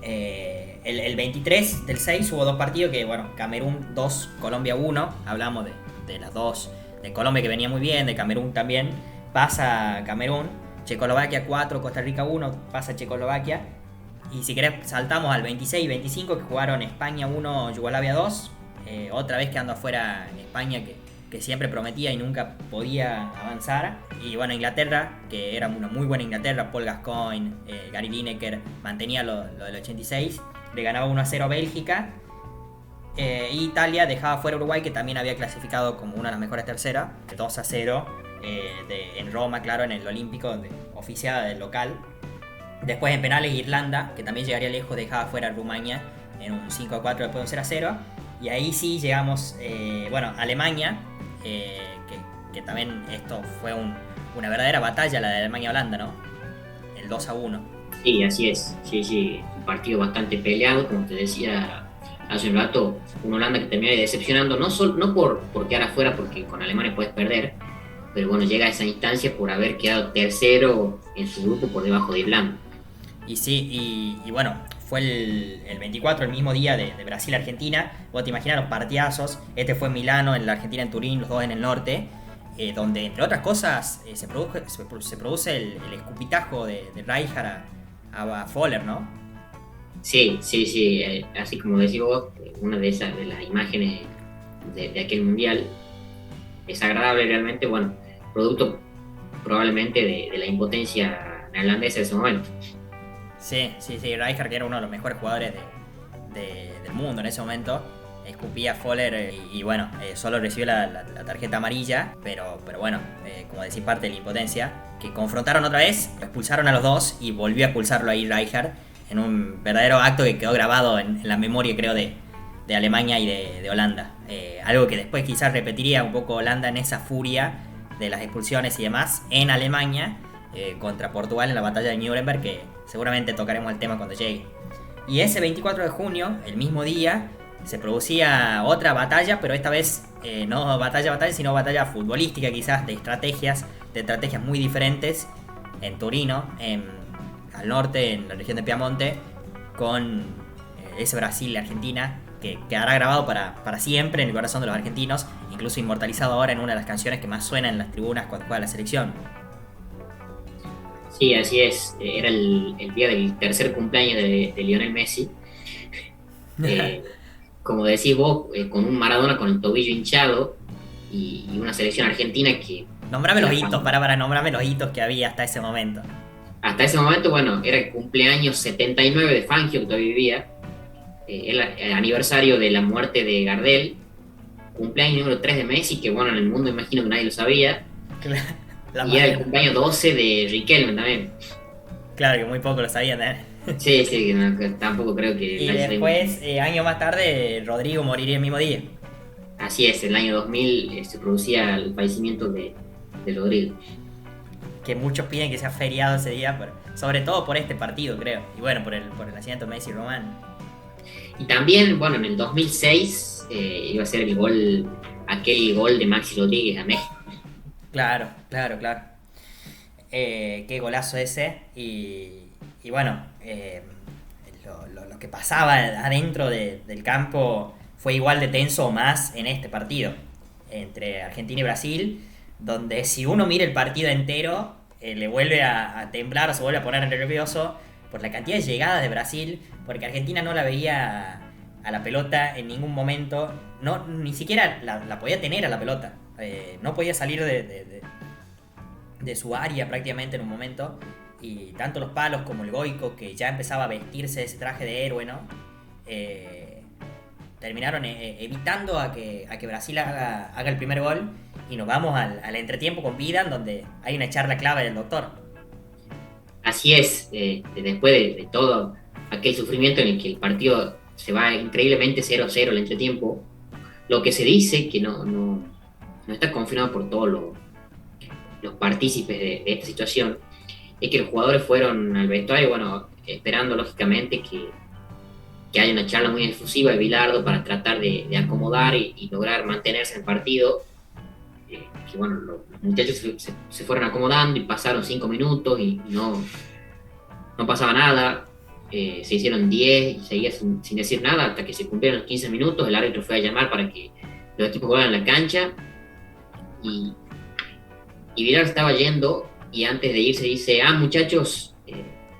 El 23 del 6 hubo dos partidos que, bueno, Camerún 2, Colombia 1. Hablamos de las dos, de Colombia que venía muy bien, de Camerún también. Pasa Camerún, Checoslovaquia 4, Costa Rica 1, pasa Checoslovaquia. Y si querés saltamos al 26 y 25 que jugaron España 1, Yugoslavia 2. Otra vez quedando afuera España que siempre prometía y nunca podía avanzar. Y bueno, Inglaterra, que era una muy buena Inglaterra, Paul Gascoigne, Gary Lineker, mantenía lo del 86, le ganaba 1-0 a Bélgica. Y Italia dejaba fuera a Uruguay, que también había clasificado como una de las mejores terceras, 2-0 en Roma, claro, en el Olímpico, donde oficiada del local. Después en penales Irlanda, que también llegaría lejos, dejaba fuera a Rumania en un 5-4 después de un 0-0. Y ahí sí llegamos, Alemania, que también esto fue una verdadera batalla, la de Alemania-Holanda, ¿no? El 2-1. Sí, así es, sí, un partido bastante peleado, como te decía hace un rato, un Holanda que terminó decepcionando, no por quedar afuera, porque con Alemania puedes perder, pero bueno, llega a esa instancia por haber quedado tercero en su grupo por debajo de Irlanda. Y sí, y bueno, fue el 24, el mismo día de Brasil-Argentina. Vos te imaginas los partidazos. Este fue en Milano, en la Argentina en Turín, los dos en el norte. Donde, entre otras cosas, se produce el escupitajo de Rijkaard a Voller, ¿no? Sí, así como decís vos, una de las imágenes de aquel mundial es agradable realmente, bueno, producto probablemente de la impotencia neerlandesa de ese momento. Sí, Rijkaard, que era uno de los mejores jugadores del mundo en ese momento, escupía a Voller y bueno, solo recibió la tarjeta amarilla, pero bueno, como decís, parte de la impotencia, que confrontaron otra vez, expulsaron a los dos y volvió a expulsarlo ahí Rijkaard en un verdadero acto que quedó grabado en la memoria, creo, de Alemania y de Holanda. Algo que después quizás repetiría un poco Holanda en esa furia de las expulsiones y demás en Alemania contra Portugal en la batalla de Nuremberg, que seguramente tocaremos el tema cuando llegue. Y ese 24 de junio, el mismo día, se producía otra batalla, pero esta vez no batalla, sino batalla futbolística, quizás de estrategias muy diferentes en Torino, al norte, en la región de Piamonte, con ese Brasil y Argentina que quedará grabado para siempre en el corazón de los argentinos, incluso inmortalizado ahora en una de las canciones que más suenan en las tribunas cuando juega la selección. Sí, así es. Era el día del tercer cumpleaños de Lionel Messi. Como decís vos, con un Maradona con el tobillo hinchado y una selección argentina que... Nombrame los hitos, nombrame los hitos que había hasta ese momento. Hasta ese momento, bueno, era el cumpleaños 79 de Fangio, que todavía vivía. El aniversario de la muerte de Gardel. Cumpleaños número 3 de Messi, que bueno, en el mundo imagino que nadie lo sabía. Y era el cumpleaños 12 de Riquelme también. Claro, que muy poco lo sabían, Sí, sí, que tampoco creo que... Y después, años más tarde, Rodrigo moriría el mismo día. Así es, en el año 2000 se producía el fallecimiento de Rodrigo. Que muchos piden que sea feriado ese día, sobre todo por este partido, creo. Y bueno, por el nacimiento de Messi y Román. Y también, bueno, en el 2006 iba a ser aquel gol de Maxi Rodríguez a México. Claro. Qué golazo ese. Y bueno, lo que pasaba adentro del campo fue igual de tenso o más en este partido entre Argentina y Brasil, donde si uno mira el partido entero le vuelve a temblar o se vuelve a poner nervioso por la cantidad de llegadas de Brasil, porque Argentina no la veía a la pelota en ningún momento, ni siquiera la podía tener a la pelota, no podía salir de su área prácticamente en un momento, y tanto los palos como el Goico, que ya empezaba a vestirse de ese traje de héroe, ¿no? Terminaron evitando a que Brasil haga el primer gol, y nos vamos al entretiempo con vida, donde hay una charla clave del doctor. Así es, después de todo aquel sufrimiento en el que el partido se va increíblemente 0-0 el entretiempo, lo que se dice, que no está confirmado por todos los partícipes de esta situación, es que los jugadores fueron al vestuario, bueno, esperando lógicamente que haya una charla muy efusiva de Bilardo para tratar de acomodar y lograr mantenerse en el partido. Que bueno, los muchachos se fueron acomodando y pasaron 5 minutos y no pasaba nada. Se hicieron 10 y seguía sin decir nada hasta que se cumplieron los 15 minutos. El árbitro fue a llamar para que los equipos jugaran en la cancha y Bilardo estaba yendo, y antes de irse dice: muchachos,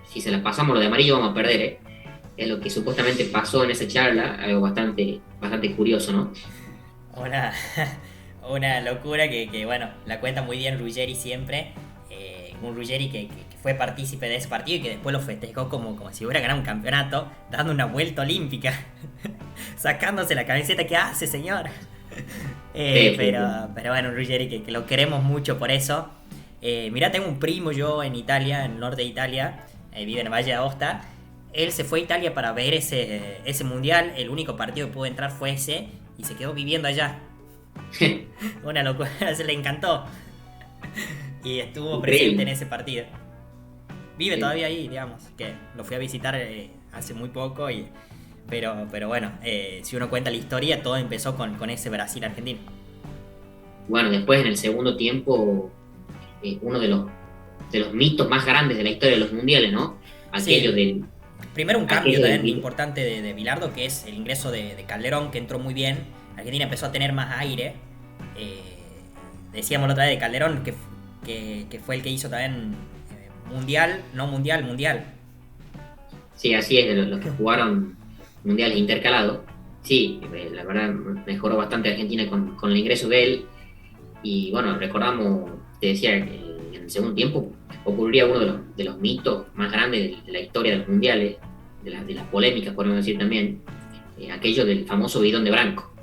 si se la pasamos lo de amarillo vamos a perder, Es lo que supuestamente pasó en esa charla, algo bastante curioso, ¿no? Una locura que bueno, la cuenta muy bien Ruggeri siempre. Un Ruggeri que fue partícipe de ese partido y que después lo festejó como si hubiera ganado un campeonato, dando una vuelta olímpica, sacándose la camiseta. ¿Qué hace, señor? Pero bueno, Ruggeri que lo queremos mucho por eso. Mirá, tengo un primo yo en Italia, en el norte de Italia, vive en Valle d'Aosta. Él se fue a Italia para ver ese mundial. El único partido que pudo entrar fue ese y se quedó viviendo allá. Una locura, se le encantó. Y estuvo presente en ese partido. Vive todavía ahí, digamos, que lo fui a visitar hace muy poco. Pero bueno, si uno cuenta la historia, todo empezó con ese Brasil-Argentina. Bueno, después en el segundo tiempo, uno de los mitos más grandes de la historia de los mundiales, ¿no? Aquello del... Primero un cambio también importante de Bilardo, que es el ingreso de Calderón, que entró muy bien. Argentina empezó a tener más aire. Decíamos la otra vez de Calderón, que fue el que hizo también mundial. Sí, así es, de los que jugaron mundiales intercalados. Sí, la verdad mejoró bastante Argentina con el ingreso de él. Y bueno, recordamos, te decía, que en el segundo tiempo ocurriría uno de los mitos más grandes de la historia de los mundiales, de las polémicas, podemos decir también, aquello del famoso bidón de Branco.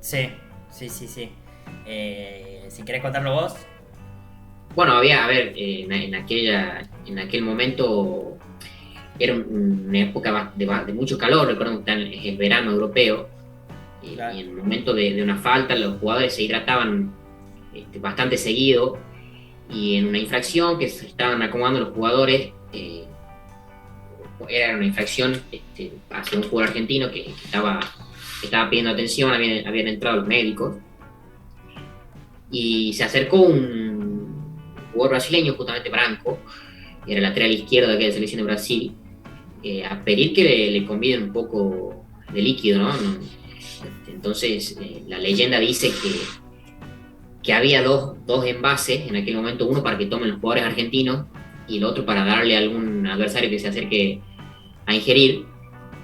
Sí. Si querés contarlo vos. Bueno, en aquel momento era una época de mucho calor, recordemos que es el verano europeo, claro. Y en el momento de una falta los jugadores se hidrataban bastante seguido, y en una infracción que se estaban acomodando los jugadores, era una infracción hacia un jugador argentino que estaba pidiendo atención. Habían entrado los médicos y se acercó un jugador brasileño, justamente Branco, que era el lateral izquierdo de aquella selección de Brasil, a pedir que le conviden un poco de líquido, ¿no? Entonces la leyenda dice que había dos envases en aquel momento, uno para que tomen los jugadores argentinos y el otro para darle a algún adversario que se acerque a ingerir,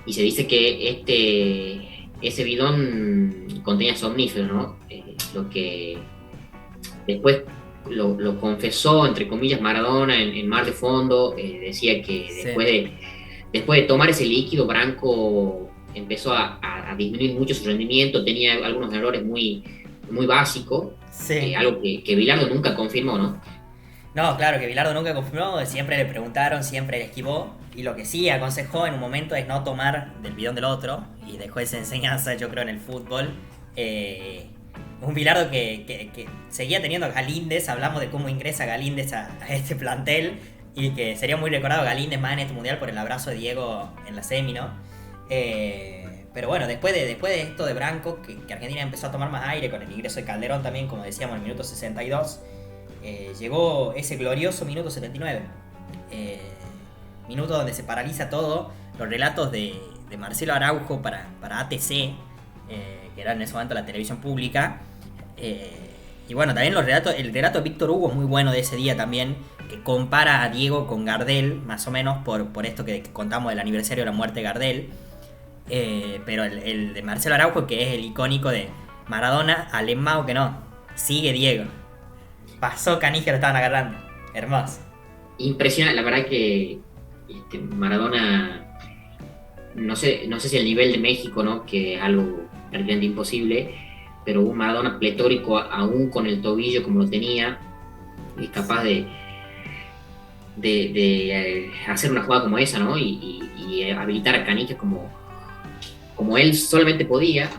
y se dice que ese bidón contenía somníferos, ¿no? Lo que después lo confesó, entre comillas, Maradona en Mar de Fondo. Decía que después de tomar ese líquido, Branco empezó a disminuir mucho su rendimiento, tenía algunos errores muy, muy básicos, algo que Bilardo nunca confirmó, ¿no? No, claro, que Bilardo nunca confirmó, siempre le preguntaron, siempre le esquivó. Y lo que sí aconsejó en un momento es no tomar del bidón del otro. Y dejó esa enseñanza, yo creo, en el fútbol. Un Bilardo que seguía teniendo a Galíndez. Hablamos de cómo ingresa Galíndez a este plantel. Y que sería muy recordado Galíndez más en este mundial por el abrazo de Diego en la semi, ¿no? Pero bueno, después de esto de Branco, que Argentina empezó a tomar más aire con el ingreso de Calderón también, como decíamos, en el minuto 62. Llegó ese glorioso minuto 79, minuto donde se paraliza todo. Los relatos de Marcelo Araujo para ATC, que era en ese momento la televisión pública, y bueno, también el relato de Víctor Hugo es muy bueno de ese día también, que compara a Diego con Gardel, más o menos por esto que contamos del aniversario de la muerte de Gardel. Pero el de Marcelo Araujo, que es el icónico de Maradona, Alemão que no, sigue Diego. Pasó Canigia, lo estaban agarrando. Hermoso. Impresionante, la verdad que Maradona, no sé si el nivel de México, ¿no? Que es algo realmente imposible, pero un Maradona pletórico, aún con el tobillo como lo tenía, es capaz de hacer una jugada como esa, ¿no? Y habilitar a Canigia como él solamente podía.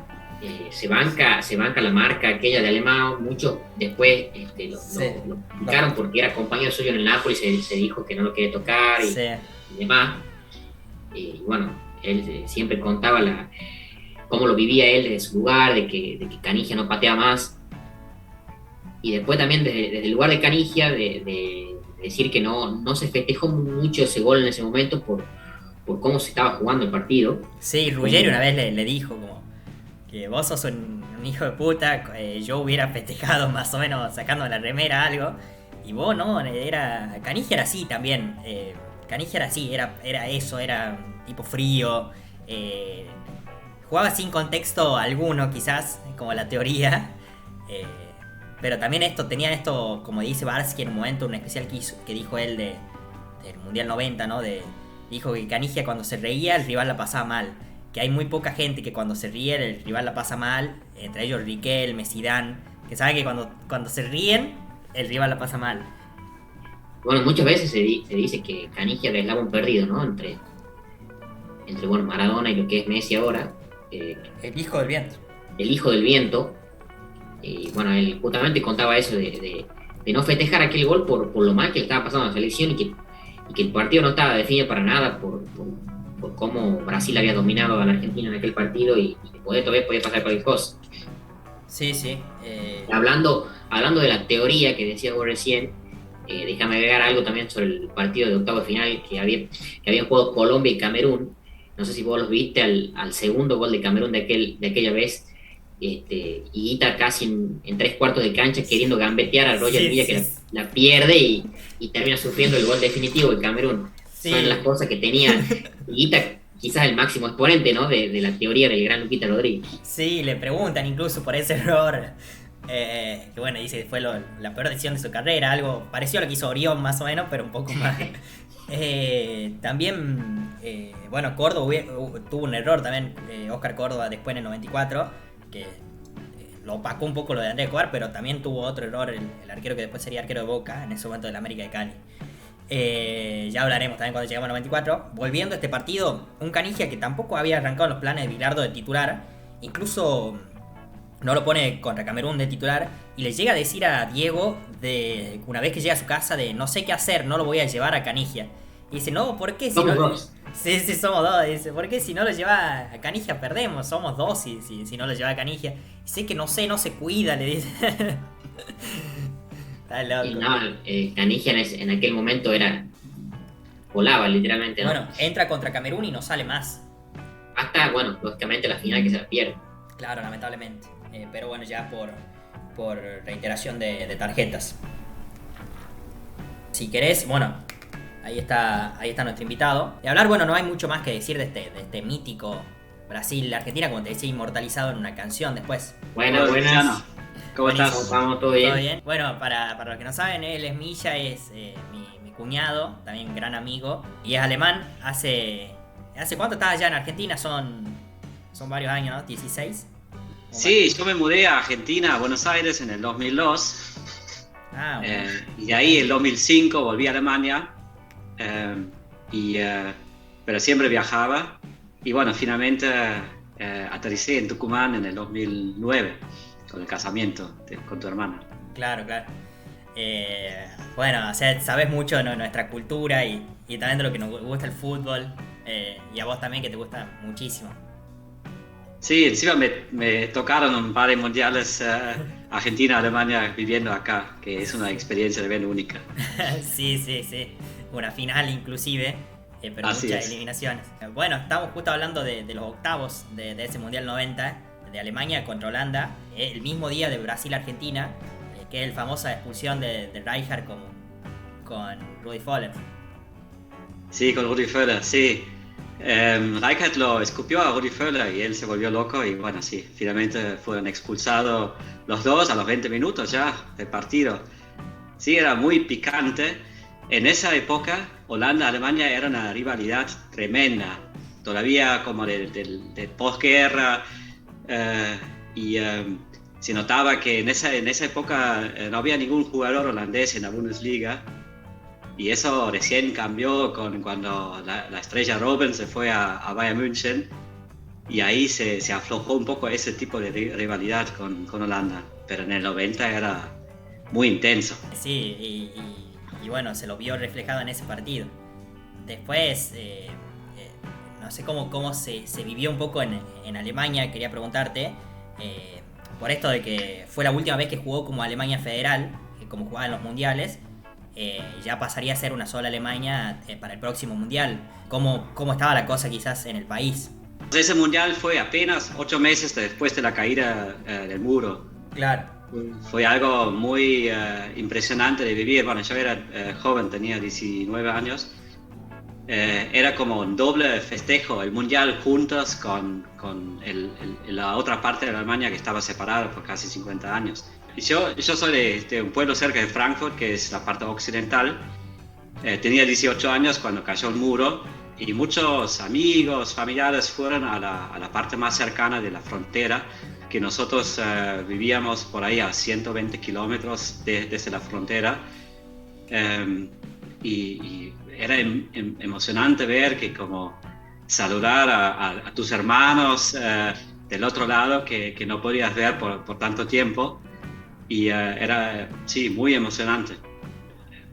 Se banca la marca aquella de Alemão. Muchos después lo criticaron porque era compañero suyo en el Napoli, se dijo que no lo quería tocar y demás. Y bueno, él siempre contaba cómo lo vivía él desde su lugar, de que Canigia no patea más. Y después también desde el lugar de Canigia, de decir que no se festejó mucho ese gol en ese momento por cómo se estaba jugando el partido. Sí, Ruggeri una vez le dijo como que vos sos un hijo de puta, yo hubiera festejado más o menos sacando la remera algo, y vos no, Canigia era así también, Canigia era así, era eso, era un tipo frío, jugaba sin contexto alguno quizás, como la teoría, pero también tenía esto, como dice Barsky en un momento, un especial que dijo él del Mundial 90, ¿no? Dijo que Canigia cuando se reía el rival la pasaba mal, que hay muy poca gente que cuando se ríe el rival la pasa mal, entre ellos Riquelme, Zidane, que saben que cuando se ríen el rival la pasa mal. Bueno, muchas veces se dice que Canigia era el eslabón perdido, ¿no? Entre bueno, Maradona y lo que es Messi ahora. El hijo del viento. El hijo del viento. Y bueno, él justamente contaba eso de no festejar aquel gol por lo mal que le estaba pasando a la selección y que el partido no estaba definido para nada por cómo Brasil había dominado a la Argentina en aquel partido y todavía podía pasar cualquier cosa. Sí. Hablando de la teoría que decía vos recién, déjame agregar algo también sobre el partido de octavo de final que habían jugado Colombia y Camerún. No sé si vos los viste al segundo gol de Camerún de aquella vez. Higuita casi en 3/4 de cancha queriendo gambetear a Roger Villa, que la pierde y termina sufriendo el gol definitivo de Camerún. Sí. Son las cosas que tenía Higuita, quizás el máximo exponente, ¿no? de la teoría del gran Luquita Rodríguez. Sí, le preguntan incluso por ese error, que bueno, dice fue la peor decisión de su carrera, algo parecido a lo que hizo Orión más o menos, pero un poco más. También, bueno, Córdoba tuvo un error también, Oscar Córdoba después en el 94, que lo opacó un poco lo de Andrés Escobar, pero también tuvo otro error el arquero que después sería arquero de Boca en ese momento del América de Cali. Ya hablaremos también cuando lleguemos al 94. Volviendo a este partido, un Canigia que tampoco había arrancado los planes de Bilardo de titular, incluso no lo pone contra Camerún de titular, y le llega a decir a Diego, una vez que llega a su casa, de no sé qué hacer, no lo voy a llevar a Canigia. Y dice, no, ¿por qué? Somos dos. Sí, somos dos. Dice, ¿por qué si no lo lleva a Canigia si somos dos si no lo lleva a Canigia? Dice que no se cuida, le dice. Está loco. Y no, Canigia en aquel momento volaba literalmente, ¿no? Bueno, entra contra Camerún y no sale más. Hasta, bueno, lógicamente la final que se la pierde. Claro, lamentablemente. Pero bueno, ya por reiteración de tarjetas. Si querés, bueno, ahí está nuestro invitado. De hablar, bueno, no hay mucho más que decir de este mítico Brasil-Argentina, como te decía, inmortalizado en una canción después. Buenas. ¿Cómo estás? Vamos, ¿todo bien? Bueno, para los que no saben, él es Milla, es mi cuñado, también gran amigo, y es alemán. ¿Hace cuánto estás allá en Argentina? Son varios años, ¿no? 16. Sí, yo me mudé a Argentina, a Buenos Aires, en el 2002. Ah, bueno. Y de ahí, el 2005, volví a Alemania, eh, pero siempre viajaba. Y bueno, finalmente aterricé en Tucumán en el 2009, con el casamiento con tu hermana. Claro, claro. Bueno, o sea, sabes mucho de nuestra cultura y también de lo que nos gusta el fútbol. Y a vos también, que te gusta muchísimo. Sí, encima me tocaron un par de mundiales Argentina, Alemania viviendo acá, que es una experiencia de bien única. Sí, sí, sí. Una final inclusive, pero Así muchas es. eliminaciones. Bueno, estamos justo hablando de los octavos de ese Mundial 90, de Alemania contra Holanda, el mismo día de Brasil-Argentina, que es el famosa expulsión de Rijkaard con Rudi Völler. Sí, con Rudi Völler, sí. Rijkaard lo escupió a Rudi Völler y él se volvió loco y bueno, sí, finalmente fueron expulsados los dos a los 20 minutos ya del partido. Sí, era muy picante. En esa época, Holanda-Alemania era una rivalidad tremenda, todavía como de posguerra, y se notaba que en esa época no había ningún jugador holandés en la Bundesliga. Y eso recién cambió cuando la estrella Robben se fue a Bayern München y ahí se aflojó un poco ese tipo de rivalidad con Holanda. Pero en el 90 era muy intenso. Sí, y bueno, se lo vio reflejado en ese partido. Después, no sé cómo se vivió un poco en Alemania, quería preguntarte, por esto de que fue la última vez que jugó como Alemania Federal, como jugaba en los mundiales. Ya pasaría a ser una sola Alemania para el próximo mundial. ¿Cómo estaba la cosa quizás en el país? Ese mundial fue apenas 8 meses después de la caída del muro. Claro. Fue algo muy impresionante de vivir. Bueno, yo era joven, tenía 19 años. Era como un doble festejo, el mundial juntos con la otra parte de Alemania que estaba separada por casi 50 años. Yo soy de un pueblo cerca de Frankfurt, que es la parte occidental. Tenía 18 años cuando cayó el muro y muchos amigos, familiares fueron a la parte más cercana de la frontera, que nosotros vivíamos por ahí a 120 kilómetros desde la frontera. Y era emocionante ver que como saludar a tus hermanos del otro lado que no podías ver por tanto tiempo. Y era, sí, muy emocionante.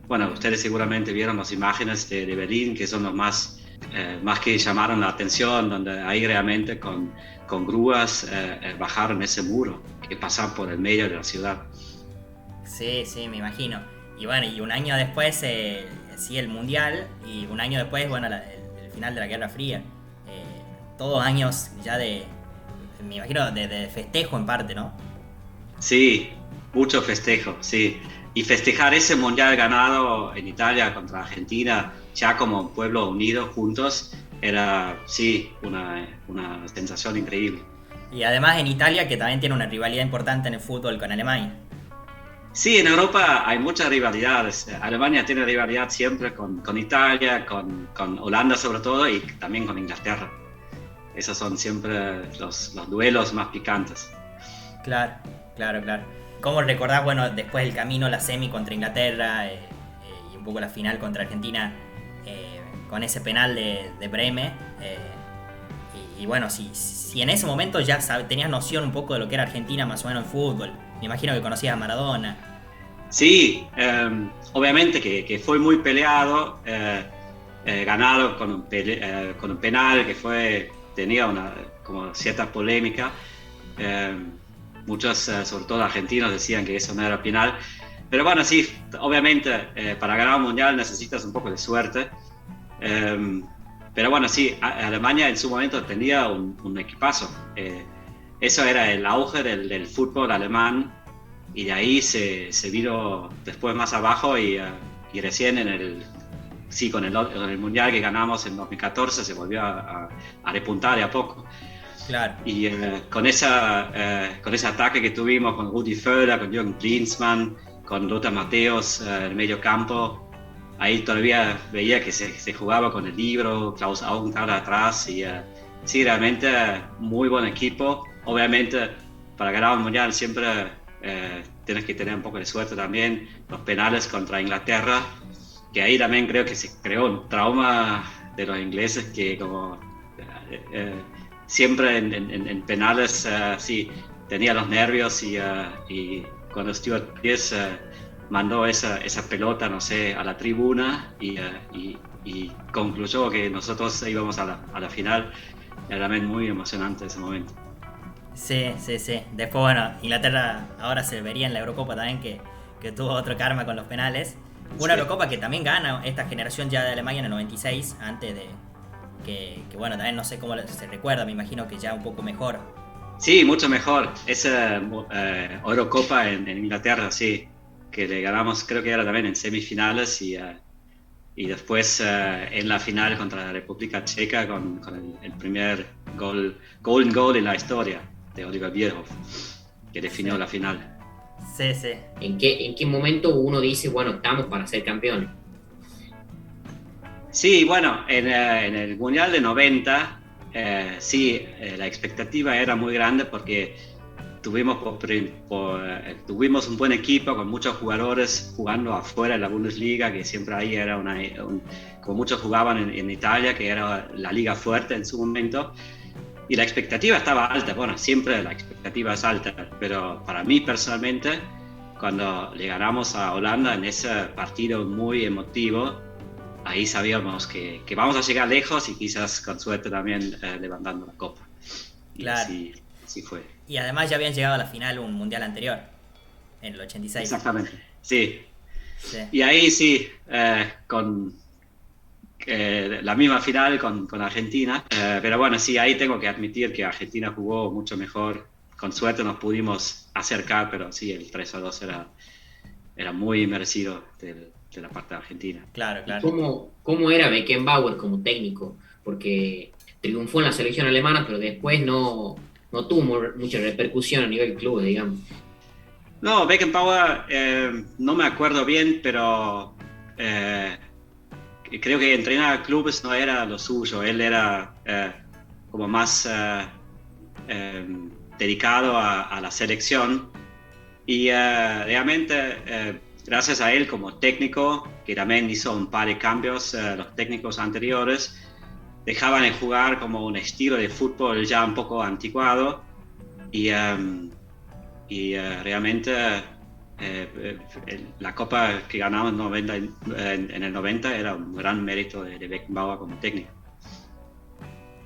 Bueno, ustedes seguramente vieron las imágenes de Berlín, que son los más que llamaron la atención, donde ahí realmente con grúas bajaron ese muro que pasa por el medio de la ciudad. Sí, sí, me imagino. Y bueno, y un año después, sí, el Mundial, y un año después, bueno, el final de la Guerra Fría. Todos años ya me imagino, de festejo en parte, ¿no? Sí, mucho festejo, sí. Y festejar ese mundial ganado en Italia contra Argentina, ya como pueblo unido juntos, era, sí, una sensación increíble. Y además en Italia, que también tiene una rivalidad importante en el fútbol con Alemania. Sí, en Europa hay muchas rivalidades. Alemania tiene rivalidad siempre con Italia, con Holanda sobre todo, y también con Inglaterra. Esos son siempre los duelos más picantes. Claro, claro, claro. ¿Cómo recordás, bueno, después del camino, la semi contra Inglaterra y un poco la final contra Argentina con ese penal de Breme? Y bueno, si en ese momento ya tenías noción un poco de lo que era Argentina más o menos en fútbol, me imagino que conocías a Maradona. Sí, obviamente que fue muy peleado, ganado con un penal que tenía como cierta polémica. Muchos, sobre todo argentinos, decían que eso no era penal. Pero bueno, sí, obviamente para ganar un mundial necesitas un poco de suerte. Pero bueno, sí, Alemania en su momento tenía un equipazo. Eso era el auge del fútbol alemán y de ahí se vino después más abajo y recién con el mundial que ganamos en 2014 se volvió a repuntar de a poco. Claro. Y con ese ataque que tuvimos con Rudi Völler, con Jürgen Klinsmann, con Lothar Matthäus en el medio campo, ahí todavía veía que se jugaba con el libro, Klaus Augenthaler atrás y sí, realmente muy buen equipo. Obviamente para ganar un mundial siempre tienes que tener un poco de suerte también. Los penales contra Inglaterra, que ahí también creo que se creó un trauma de los ingleses que como siempre en penales sí tenía los nervios y cuando Stuart Pearce mandó esa pelota, no sé, a la tribuna y concluyó que nosotros íbamos a la final. Era también muy emocionante ese momento. Sí. Después, bueno, Inglaterra ahora se vería en la Eurocopa también que tuvo otro karma con los penales. Una Eurocopa que también gana esta generación ya de Alemania en el 96, antes de que bueno, también no sé cómo se recuerda, me imagino que ya un poco mejor. Sí, mucho mejor. Esa Eurocopa en Inglaterra, sí, que le ganamos, creo que era también en semifinales y después en la final contra la República Checa con el primer golden goal en la historia de Oliver Bierhoff, que definió la final. Sí. ¿En qué momento uno dice, bueno, estamos para ser campeones? Sí, bueno, en el Mundial de 90, la expectativa era muy grande porque tuvimos un buen equipo con muchos jugadores jugando afuera de la Bundesliga, que siempre ahí era como muchos jugaban en Italia, que era la liga fuerte en su momento. Y la expectativa estaba alta, bueno, siempre la expectativa es alta, pero para mí personalmente, cuando le ganamos a Holanda en ese partido muy emotivo, ahí sabíamos que vamos a llegar lejos y quizás con suerte también levantando la copa. Y claro. Así fue. Y además ya habían llegado a la final un mundial anterior, en el 86. Exactamente, sí. Y ahí sí, con la misma final con Argentina, pero bueno, sí, ahí tengo que admitir que Argentina jugó mucho mejor. Con suerte nos pudimos acercar, pero sí, el 3-2 era muy merecido de la parte de Argentina. Claro. ¿Cómo era Beckenbauer como técnico? Porque triunfó en la selección alemana, pero después no tuvo mucha repercusión a nivel club, digamos. No, Beckenbauer no me acuerdo bien, pero creo que entrenar clubes no era lo suyo. Él era como más dedicado a la selección y realmente gracias a él como técnico, que también hizo un par de cambios, los técnicos anteriores dejaban de jugar como un estilo de fútbol ya un poco anticuado y realmente la copa que ganamos en el 90 era un gran mérito de Beckenbauer como técnico.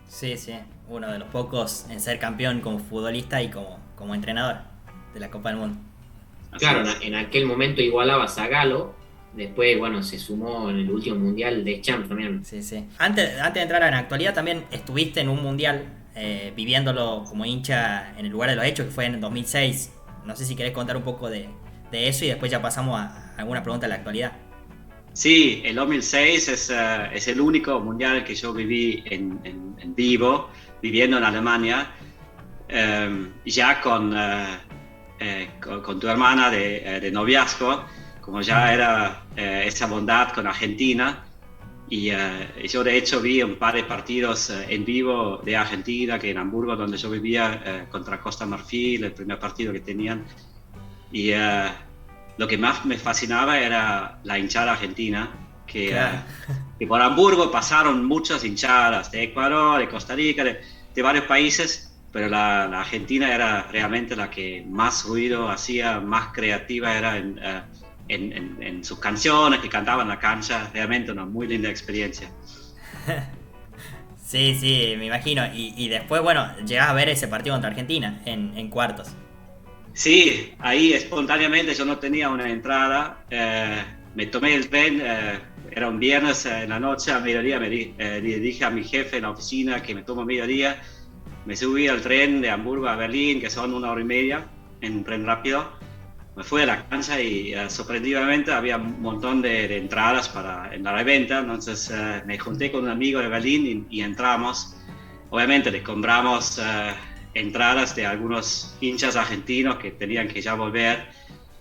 Sí, uno de los pocos en ser campeón como futbolista y como entrenador de la Copa del Mundo. Claro, en aquel momento igualaba a Zagallo, después, bueno, se sumó en el último mundial de Champs también. Sí. Antes de entrar en la actualidad, también estuviste en un mundial viviéndolo como hincha en el lugar de los hechos, que fue en el 2006. No sé si querés contar un poco de eso y después ya pasamos a alguna pregunta de la actualidad. Sí, el 2006 es el único mundial que yo viví en vivo, viviendo en Alemania, ya con tu hermana de noviazgo, como ya era esa bondad con Argentina. Y yo de hecho vi un par de partidos en vivo de Argentina, que en Hamburgo, donde yo vivía, contra Costa Marfil, el primer partido que tenían. Y lo que más me fascinaba era la hinchada argentina, que por Hamburgo pasaron muchas hinchadas de Ecuador, de Costa Rica, de varios países, pero la Argentina era realmente la que más ruido hacía, más creativa era en sus canciones, que cantaban en la cancha. Realmente una muy linda experiencia. Sí, me imagino. Y después, bueno, llegás a ver ese partido contra Argentina en cuartos. Sí, ahí espontáneamente yo no tenía una entrada, me tomé el tren, era un viernes en la noche, a mediodía le dije a mi jefe en la oficina que me tomo mediodía, me subí al tren de Hamburgo a Berlín, que son 1 hora y media, en un tren rápido, me fui a la cancha y sorpresivamente había un montón de entradas en la reventa, entonces me junté con un amigo de Berlín y entramos, obviamente le compramos entradas de algunos hinchas argentinos que tenían que ya volver.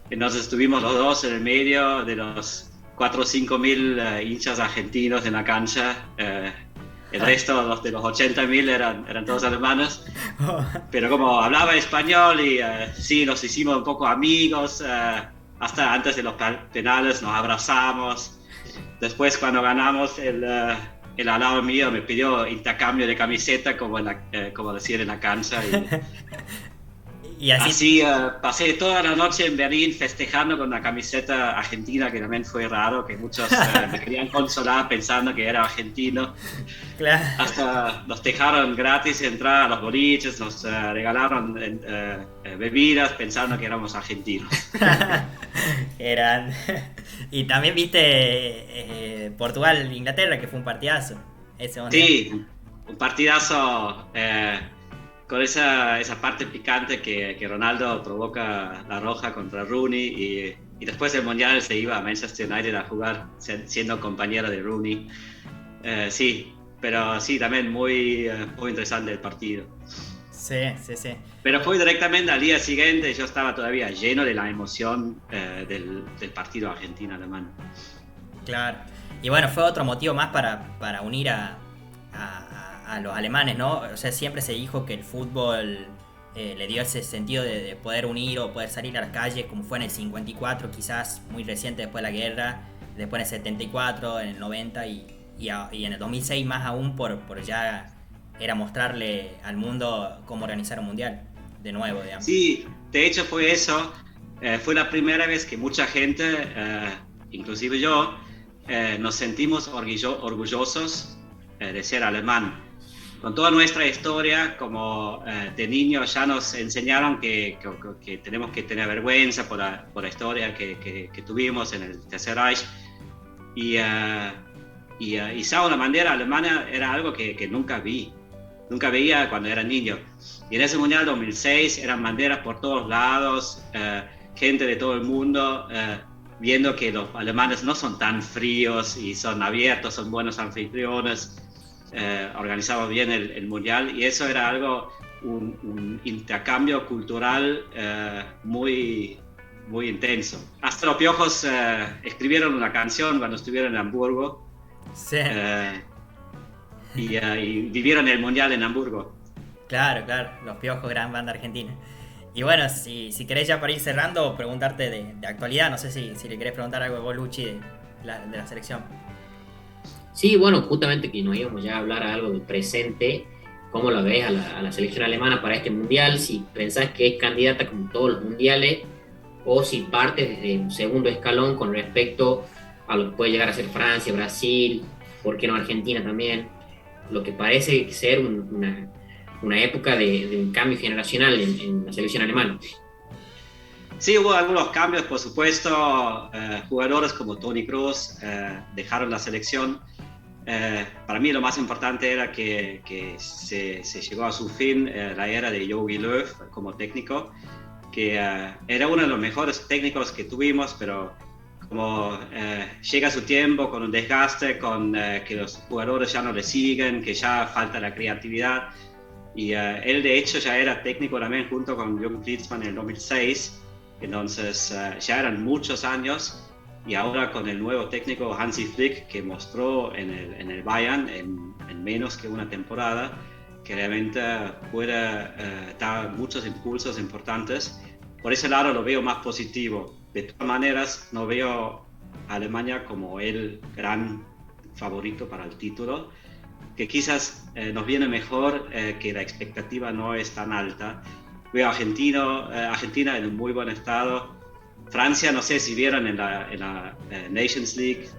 Entonces estuvimos los dos en el medio de los 4 o 5 mil hinchas argentinos en la cancha, El resto de los 80.000 eran todos alemanes. Pero como hablaba español y sí, nos hicimos un poco amigos, hasta antes de los penales nos abrazamos. Después cuando ganamos, el al lado mío me pidió intercambio de camiseta, como decir en la cancha. Y así pasé toda la noche en Berlín festejando con una camiseta argentina, que también fue raro, que muchos me querían consolar pensando que era argentino. Claro. Hasta nos dejaron gratis entrar a los boliches, nos regalaron bebidas pensando que éramos argentinos. Y también viste Portugal-Inglaterra, que fue un partidazo. Sí, un partidazo con esa parte picante que Ronaldo provoca la roja contra Rooney y después del Mundial se iba a Manchester United a jugar siendo compañero de Rooney. Sí, pero sí, también muy interesante el partido. Sí. Pero fue directamente al día siguiente, yo estaba todavía lleno de la emoción del partido argentino-alemán. Claro. Y bueno, fue otro motivo más para unir a los alemanes, ¿no? O sea, siempre se dijo que el fútbol le dio ese sentido de poder unir o poder salir a las calles, como fue en el 54, quizás muy reciente después de la guerra, después en el 74, en el 90 y en el 2006 más aún por ya era mostrarle al mundo cómo organizar un mundial de nuevo, digamos. Sí, de hecho fue eso. Fue la primera vez que mucha gente, inclusive yo, nos sentimos orgullosos de ser alemán. Con toda nuestra historia, como de niños ya nos enseñaron que tenemos que tener vergüenza por la historia que tuvimos en el Tercer Reich. Y usar una bandera alemana era algo que nunca veía cuando era niño. Y en ese Mundial 2006 eran banderas por todos lados, gente de todo el mundo viendo que los alemanes no son tan fríos y son abiertos, son buenos anfitriones, organizaban bien el Mundial, y eso era un intercambio cultural muy intenso. Hasta los Piojos escribieron una canción cuando estuvieron en Hamburgo. Sí. Y vivieron el Mundial en Hamburgo. Claro, los Piojos, gran banda argentina. Y bueno, si querés ya para ir cerrando, preguntarte de actualidad, no sé si le querés preguntar algo a vos, Luchi, de la selección. Sí, bueno, justamente que nos íbamos ya a hablar algo del presente, ¿cómo lo ves a la selección alemana para este Mundial? Si pensás que es candidata como todos los mundiales, o si partes desde un segundo escalón con respecto a lo que puede llegar a ser Francia, Brasil, ¿por qué no Argentina también? Lo que parece ser una época de un cambio generacional en la selección alemana. Sí, hubo algunos cambios, por supuesto. Jugadores como Toni Kroos dejaron la selección. Para mí lo más importante era que se llegó a su fin la era de Jogi Löw como técnico, que era uno de los mejores técnicos que tuvimos, pero como llega su tiempo con un desgaste, con que los jugadores ya no le siguen, que ya falta la creatividad. Y él de hecho ya era técnico también junto con Jürgen Klinsmann en el 2006, entonces ya eran muchos años, y ahora con el nuevo técnico Hansi Flick, que mostró en el Bayern en menos que una temporada que realmente puede dar muchos impulsos importantes. Por ese lado lo veo más positivo. De todas maneras, no veo a Alemania como el gran favorito para el título, que quizás nos viene mejor, que la expectativa no es tan alta. Veo a Argentina en un muy buen estado. Francia, no sé si vieron en la Nations League,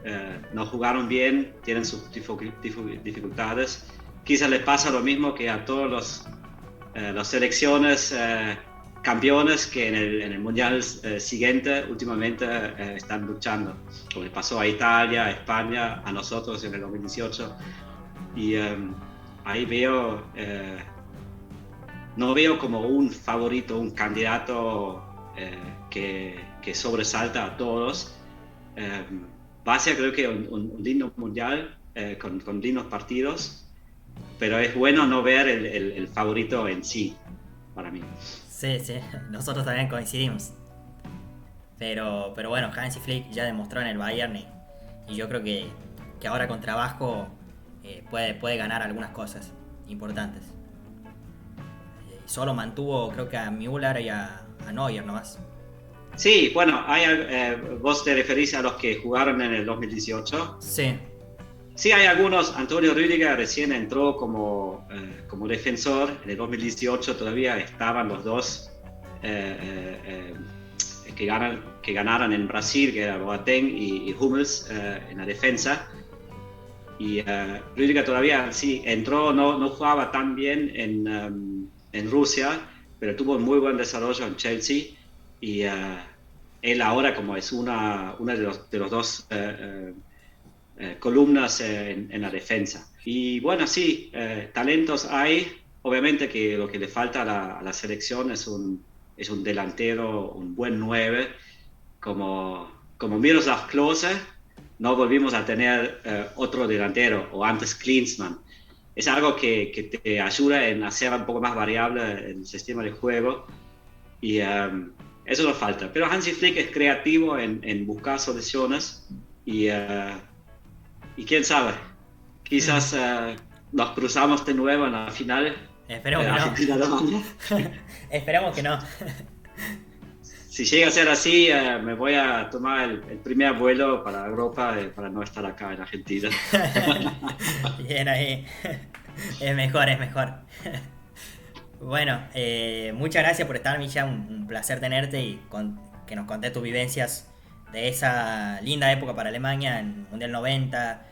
no jugaron bien, tienen sus dificultades. Quizás les pasa lo mismo que a todas las selecciones campeones que en el Mundial siguiente últimamente están luchando, como le pasó a Italia, a España, a nosotros en el 2018. Y ahí no veo como un favorito, un candidato que sobresalta a todos. Va a ser, creo que, un lindo mundial con lindos partidos, pero es bueno no ver el favorito en sí, para mí. Sí, nosotros también coincidimos. Pero bueno, Hansi Flick ya demostró en el Bayern y yo creo que ahora con trabajo puede ganar algunas cosas importantes. Solo mantuvo, creo que a Müller y a Neuer nomás. Sí, bueno, vos te referís a los que jugaron en el 2018. Sí. Sí, hay algunos. Antonio Rüdiger recién entró como defensor. En el 2018 todavía estaban los dos que ganaron en Brasil, que era Boateng y Hummels en la defensa. Y Rüdiger todavía sí entró, no jugaba tan bien en Rusia, pero tuvo un muy buen desarrollo en Chelsea. Y él ahora como es una de los dos columnas en la defensa. Y bueno, sí, talentos hay. Obviamente que lo que le falta a la selección es un delantero, un buen 9, como Miroslav Klose. No volvimos a tener otro delantero, o antes Klinsmann. Es algo que te ayuda en hacer un poco más variable el sistema de juego, y eso nos falta. Pero Hansi Flick es creativo en buscar soluciones, y quién sabe, quizás nos cruzamos de nuevo en la final. Esperemos que no. Esperemos que no. Si llega a ser así, me voy a tomar el primer vuelo para Europa para no estar acá en Argentina. Bien ahí. Es mejor. Bueno, muchas gracias por estar, Misha. Un placer tenerte y que nos contés tus vivencias de esa linda época para Alemania, en el Mundial 90,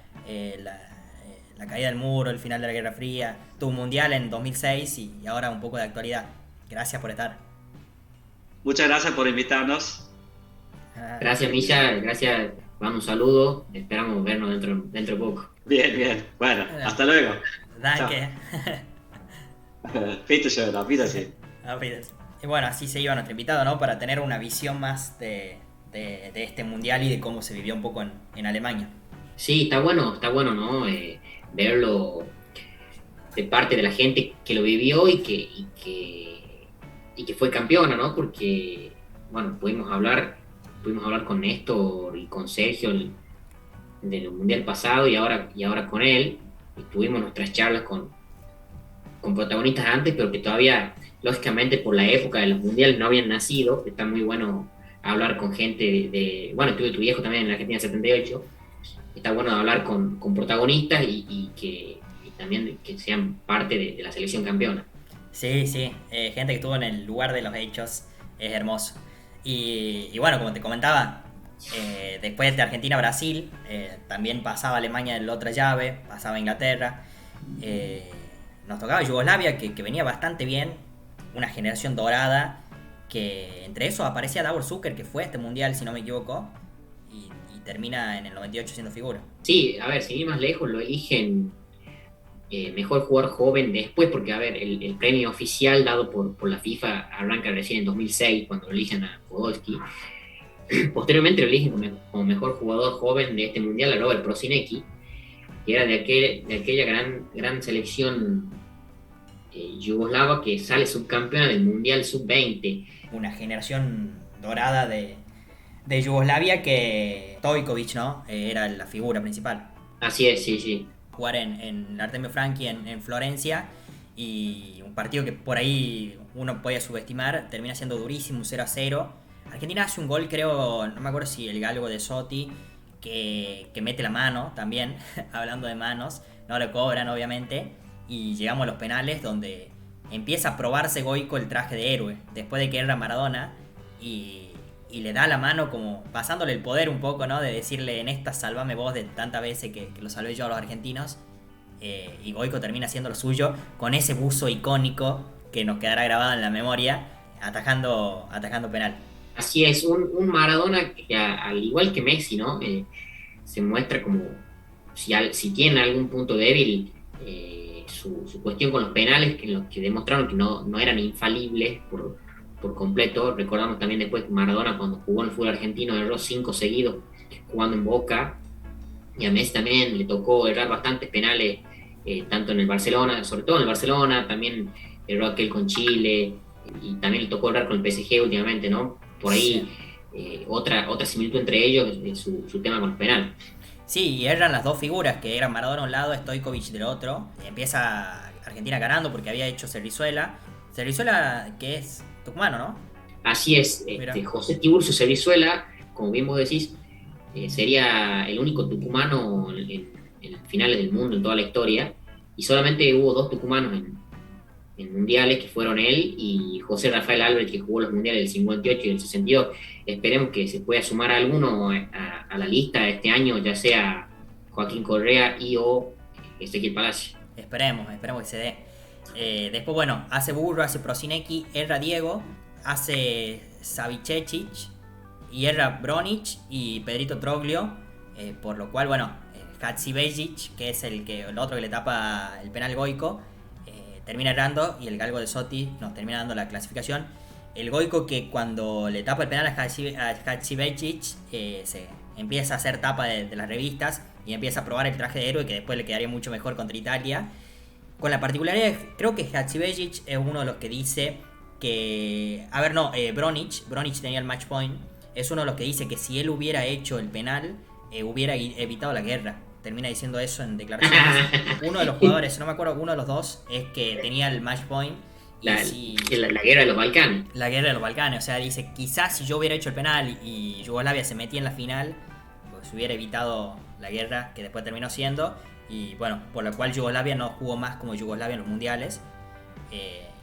la caída del muro, el final de la Guerra Fría, tu Mundial en 2006 y ahora un poco de actualidad. Gracias por estar. Muchas gracias por invitarnos. Gracias, Misha. Gracias. Juan, un saludo. Esperamos vernos dentro de poco. Bien. Bueno, hasta luego. Danke. Bitte schön, auf Wiedersehen. Y bueno, así se iba nuestro invitado, ¿no? Para tener una visión más de este mundial y de cómo se vivió un poco en Alemania. Sí, está bueno, ¿no? Verlo de parte de la gente que lo vivió y que fue campeona, ¿no? Porque, bueno, pudimos hablar con Néstor y con Sergio del mundial pasado y ahora con él, y tuvimos nuestras charlas con protagonistas antes, pero que todavía, lógicamente, por la época de los mundiales no habían nacido. Está muy bueno hablar con gente bueno, estuve tu viejo también en la Argentina 78. Está bueno hablar con protagonistas y también que sean parte de la selección campeona. Sí, gente que estuvo en el lugar de los hechos, es hermoso. Y bueno, como te comentaba, después de Argentina-Brasil, también pasaba Alemania en la otra llave, pasaba Inglaterra, nos tocaba Yugoslavia, que venía bastante bien, una generación dorada, que entre eso aparecía Davor Zucker, que fue a este mundial, si no me equivoco, y termina en el 98 siendo figura. Sí, a ver, sin ir más lejos, lo eligen mejor jugador joven después, porque a ver, el premio oficial dado por la FIFA arranca recién en 2006, cuando lo eligen a Podolski. Posteriormente lo eligen como mejor jugador joven de este mundial a Robert Prosinecki, que era de aquella gran selección yugoslava que sale subcampeona del mundial sub-20. Una generación dorada de Yugoslavia, que Stojkovic, ¿no? Era la figura principal. Así es, sí. Jugar en Artemio Franchi en Florencia, y un partido que por ahí uno podía subestimar, termina siendo durísimo, 0-0. Argentina hace un gol, creo, no me acuerdo si el galgo de Sotti, que mete la mano también, hablando de manos, no lo cobran obviamente, y llegamos a los penales donde empieza a probarse Goico el traje de héroe, después de que era Maradona, y le da la mano como pasándole el poder un poco, ¿no? De decirle, en esta salvame vos de tantas veces que lo salvé yo a los argentinos, y Goico termina haciendo lo suyo con ese buzo icónico que nos quedará grabado en la memoria, atajando penal. Así es, un Maradona que al igual que Messi, ¿no? Se muestra como, si tiene algún punto débil, su cuestión con los penales, que demostraron que no eran infalibles por completo. Recordamos también después que Maradona, cuando jugó en el fútbol argentino, erró 5 seguidos jugando en Boca, y a Messi también le tocó errar bastantes penales, tanto en el Barcelona, sobre todo en el Barcelona, también erró aquel con Chile, y también le tocó errar con el PSG últimamente, ¿no? Por ahí, sí. Otra similitud entre ellos es su tema con los penales. Sí, y eran las dos figuras, que eran Maradona a un lado, Stoichkov del otro. Empieza Argentina ganando porque había hecho Cerrizuela. Cerrizuela, que es tucumano, ¿no? Así es, Mira. José Tiburcio Cerrizuela, como bien vos decís, sería el único tucumano en finales del mundo en toda la historia, y solamente hubo dos tucumanos en mundiales, que fueron él y José Rafael Álvarez, que jugó los mundiales del 58 y del 62. Esperemos que se pueda sumar alguno a la lista este año, ya sea Joaquín Correa y o Ezequiel Palacio. Esperemos que se dé. Después, bueno, hace Burro, hace Prosinecki, erra Diego, hace Savicevic y erra Bronic y Pedrito Troglio, por lo cual, bueno, Hatzibesic, que es el otro que le tapa el penal Goico, termina errando, y el galgo de Sotti nos termina dando la clasificación. El Goico, que cuando le tapa el penal a Hatzibesic, se empieza a hacer tapa de las revistas y empieza a probar el traje de héroe, que después le quedaría mucho mejor contra Italia. Con la particularidad, creo que Hatzibesic es uno de los que dice que... A ver, no, Bronic tenía el match point. Es uno de los que dice que si él hubiera hecho el penal, hubiera evitado la guerra. Termina diciendo eso en declaraciones. Uno de los jugadores, no me acuerdo, uno de los dos, es que tenía el match point. La guerra de los Balcanes. La guerra de los Balcanes, o sea, dice, quizás si yo hubiera hecho el penal y Yugoslavia se metía en la final, pues hubiera evitado la guerra que después terminó siendo. Y bueno, por lo cual Yugoslavia no jugó más como Yugoslavia en los mundiales,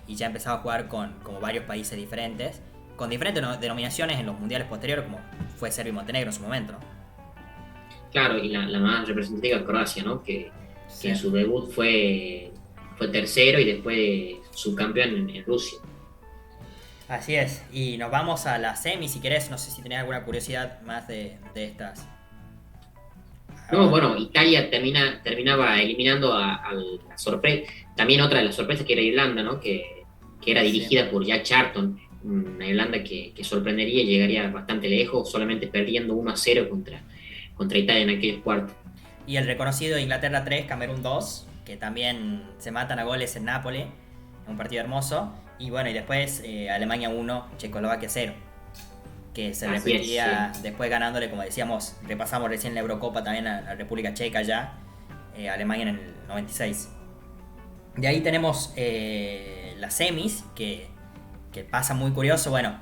y ya empezaba a jugar con como varios países diferentes, con diferentes denominaciones en los mundiales posteriores, como fue Serbia y Montenegro en su momento, ¿no? Claro, y la más representativa, Croacia, ¿no? Que en su debut fue tercero y después subcampeón en Rusia. Así es, y nos vamos a la semi, si querés. No sé si tenés alguna curiosidad más de estas. No, bueno, Italia terminaba eliminando a la sorpresa. También otra de las sorpresas, que era Irlanda, ¿no? Que era dirigida por Jack Charlton, una Irlanda que sorprendería y llegaría bastante lejos, solamente perdiendo 1-0 contra Italia en aquel cuarto. Y el reconocido Inglaterra 3, Camerún 2, que también se matan a goles en Nápoles, un partido hermoso. Y bueno, y después Alemania 1, Checoslovaquia 0, que se repetiría después ganándole, como decíamos, repasamos recién la Eurocopa también a la República Checa ya, Alemania en el 96. De ahí tenemos las semis, que pasa muy curioso. Bueno,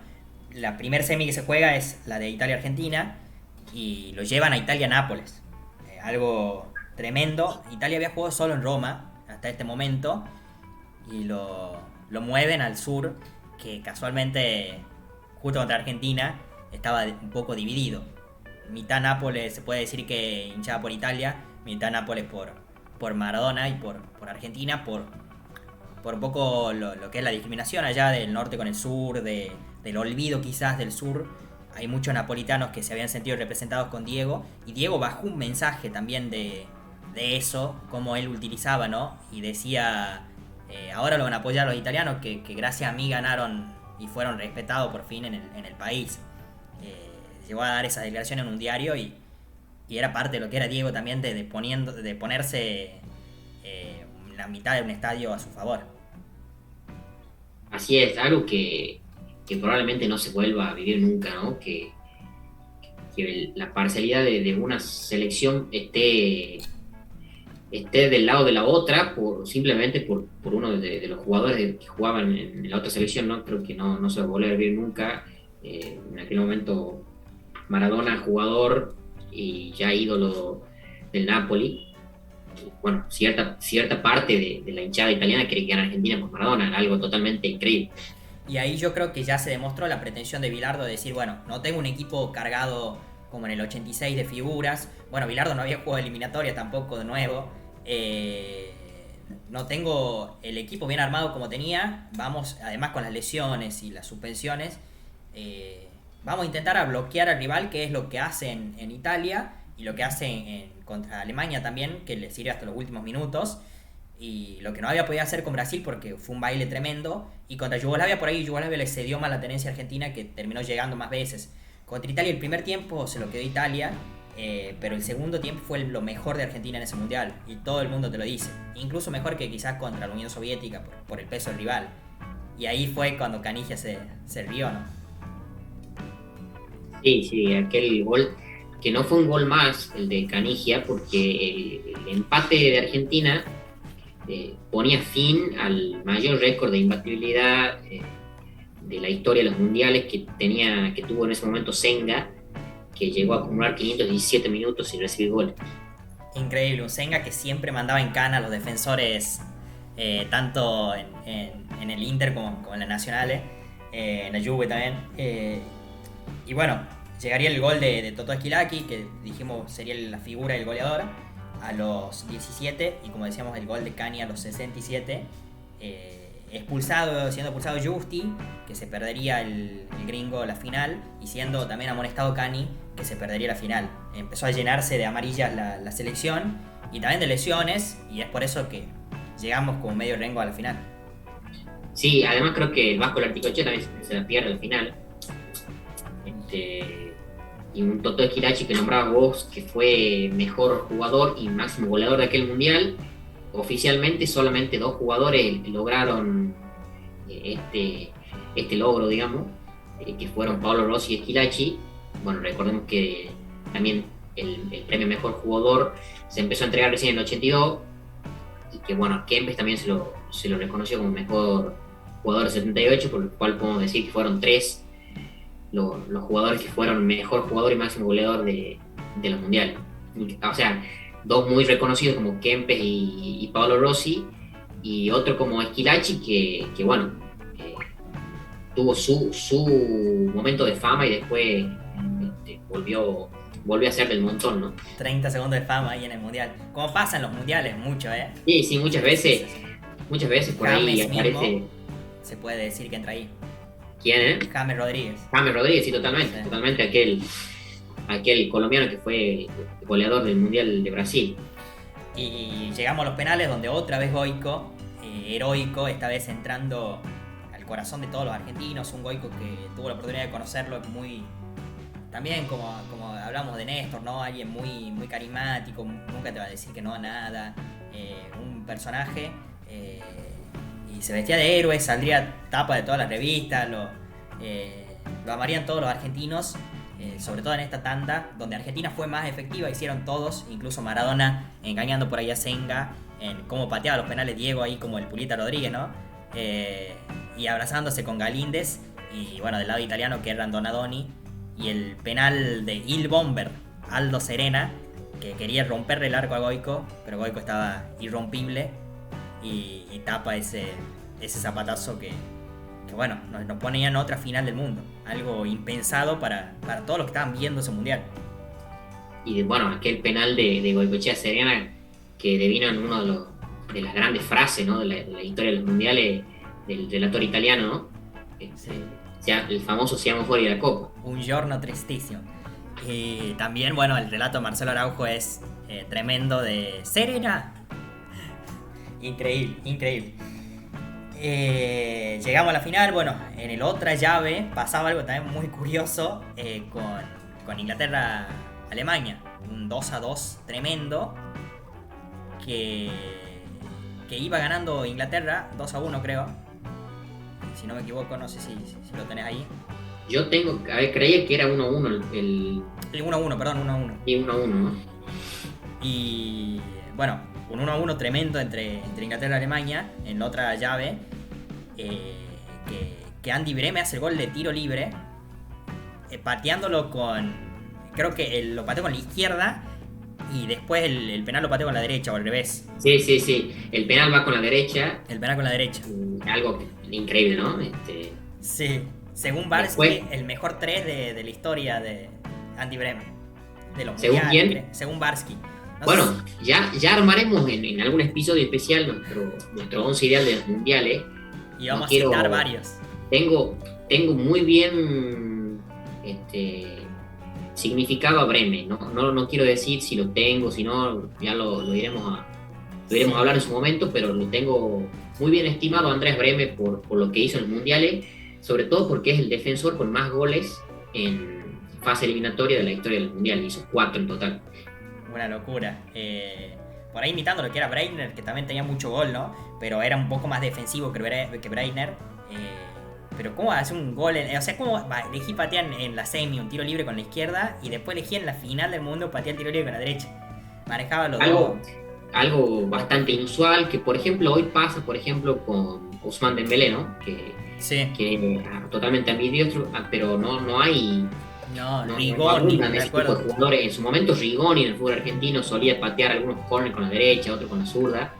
la primer semi que se juega es la de Italia-Argentina, y lo llevan a Italia-Nápoles, algo tremendo. Italia había jugado solo en Roma hasta este momento, y lo mueven al sur, que casualmente justo contra Argentina estaba un poco dividido. Mitad Nápoles se puede decir que hinchada por Italia, mitad Nápoles por Maradona y por Argentina, por un poco lo que es la discriminación allá del norte con el sur, del olvido quizás del sur. Hay muchos napolitanos que se habían sentido representados con Diego, y Diego bajó un mensaje también de eso, como él utilizaba, ¿no? Y decía, ahora lo van a apoyar los italianos, que gracias a mí ganaron y fueron respetados por fin en el país. Llegó a dar esa declaración en un diario, y era parte de lo que era Diego también, de ponerse la mitad de un estadio a su favor. Así es, algo que probablemente no se vuelva a vivir nunca, ¿no? Que la parcialidad de una selección esté del lado de la otra, simplemente por uno de los jugadores que jugaban en la otra selección, ¿no? Creo que no se va a volver a vivir nunca. En aquel momento Maradona, jugador y ya ídolo del Napoli. Bueno, cierta parte de la hinchada italiana quiere que gane Argentina por Maradona, algo totalmente increíble. Y ahí yo creo que ya se demostró la pretensión de Bilardo de decir, bueno, no tengo un equipo cargado como en el 86 de figuras. Bueno, Bilardo no había jugado eliminatoria tampoco de nuevo. No tengo el equipo bien armado como tenía. Vamos, además con las lesiones y las suspensiones, vamos a intentar a bloquear al rival, que es lo que hace en Italia y lo que hace contra Alemania también, que le sirve hasta los últimos minutos. Y lo que no había podido hacer con Brasil, porque fue un baile tremendo. Y contra Yugoslavia, por ahí Yugoslavia le cedió más la tenencia a Argentina, que terminó llegando más veces. Contra Italia, el primer tiempo se lo quedó Italia, pero el segundo tiempo fue lo mejor de Argentina en ese mundial. Y todo el mundo te lo dice. Incluso mejor que quizás contra la Unión Soviética, por el peso del rival. Y ahí fue cuando Canigia se rió, ¿no? Sí, aquel gol que no fue un gol más el de Canigia, porque el empate de Argentina ponía fin al mayor récord de imbatibilidad de la historia de los mundiales que tuvo en ese momento Senga, que llegó a acumular 517 minutos sin recibir goles. Increíble, un Senga que siempre mandaba en cana a los defensores, tanto en el Inter como en la Nacional, en la Juve también. Y bueno, llegaría el gol de Totò Esquilacchi, que dijimos sería la figura del goleador, a los 17, y como decíamos, el gol de Cani a los 67. Siendo expulsado Justi, que se perdería el gringo la final, y siendo también amonestado Cani, que se perdería la final. Empezó a llenarse de amarillas la selección, y también de lesiones, y es por eso que llegamos como medio rengo a la final. Sí, además creo que el Vasco Larticoche también se la pierde al final. Y un Totò Esquilacchi que nombrabas vos, que fue mejor jugador y máximo goleador de aquel mundial. Oficialmente solamente 2 jugadores lograron este logro, digamos, que fueron Paolo Rossi y Esquilacchi. Bueno, recordemos que también el premio mejor jugador se empezó a entregar recién en el 82, y que bueno, a Kempes también se lo reconoció como mejor jugador del 78, por lo cual podemos decir que fueron 3 los jugadores que fueron mejor jugador y máximo goleador de los mundiales. O sea, 2 muy reconocidos como Kempes y Paolo Rossi, y otro como Esquilacchi que bueno, tuvo su momento de fama y después volvió a ser del montón, ¿no? 30 segundos de fama ahí en el mundial. Como pasa en los mundiales, mucho, Sí, muchas veces por ahí aparece. Se puede decir que entra ahí. ¿Quién es? James Rodríguez. James Rodríguez, sí, totalmente aquel colombiano que fue goleador del Mundial de Brasil. Y llegamos a los penales, donde otra vez Goico, heroico, esta vez entrando al corazón de todos los argentinos. Un Goico que tuvo la oportunidad de conocerlo, muy también como hablamos de Néstor, ¿no? Alguien muy, muy carismático, nunca te va a decir que no a nada, un personaje, y se vestía de héroe, saldría tapa de todas las revistas, lo amarían todos los argentinos, sobre todo en esta tanda, donde Argentina fue más efectiva, hicieron todos, incluso Maradona engañando por ahí a Senga, en cómo pateaba los penales Diego ahí como el Pulita Rodríguez, ¿no? Y abrazándose con Galíndez, y bueno, del lado italiano que eran Donadoni, y el penal de Il Bomber, Aldo Serena, que quería romperle el arco a Goico, pero Goico estaba irrompible y tapa ese zapatazo que bueno, nos ponía en otra final del mundo, algo impensado para todos los que estaban viendo ese mundial. Y bueno, aquel penal de Goicoechea Serena, que devino en uno de las grandes frases, ¿no? de la historia de los mundiales del relator italiano, ¿no? Sí. El famoso Siamo fuori dalla Copa. Un giorno tristísimo. Y también, bueno, el relato de Marcelo Araujo es tremendo, de Serena. Increíble. Llegamos a la final. Bueno, en el otra llave pasaba algo también muy curioso, con Inglaterra-Alemania. Un 2-2 tremendo, que iba ganando Inglaterra 2-1, creo. Si no me equivoco, no sé si lo tenés ahí. Yo creía que era 1-1 el 1-1, perdón, 1-1. Sí, 1-1, ¿no? Y bueno, un 1-1 tremendo entre Inglaterra y Alemania en la otra llave, que Andy Breme hace el gol de tiro libre, pateándolo creo que lo pateó con la izquierda, y después el penal lo pateó con la derecha, o al revés. Sí, el penal va con la derecha. El penal con la derecha. Algo increíble, ¿no? Sí, según Barsky, después, el mejor 3 de la historia de Andy Breme. De los ¿Según mundiales, quién? Según Barsky. Bueno, ya armaremos en algún episodio especial nuestro 11 ideal de los mundiales. Y vamos a citar varios. Tengo muy bien significado a Breme. No quiero decir si lo tengo, si no, ya lo iremos a hablar en su momento, pero lo tengo muy bien estimado a Andreas Breme por lo que hizo en los mundiales, sobre todo porque es el defensor con más goles en fase eliminatoria de la historia del mundial. Hizo 4 en total. Una locura. Por ahí imitando lo que era Breitner, que también tenía mucho gol, ¿no? Pero era un poco más defensivo que Breitner. Pero ¿cómo hace un gol? O sea, ¿cómo elegí patear en la semi un tiro libre con la izquierda y después elegí en la final del mundo patear el tiro libre con la derecha? Manejaba los dos. Algo bastante inusual que, por ejemplo, hoy pasa, por ejemplo, con Ousmane Dembélé, ¿no? Sí. Que totalmente ambidiestro, pero no hay... No, No Rigoni, abundan me ese tipo de acuerdo. jugadores. En su momento Rigoni en el fútbol argentino solía patear algunos corners con la derecha, otros con la zurda.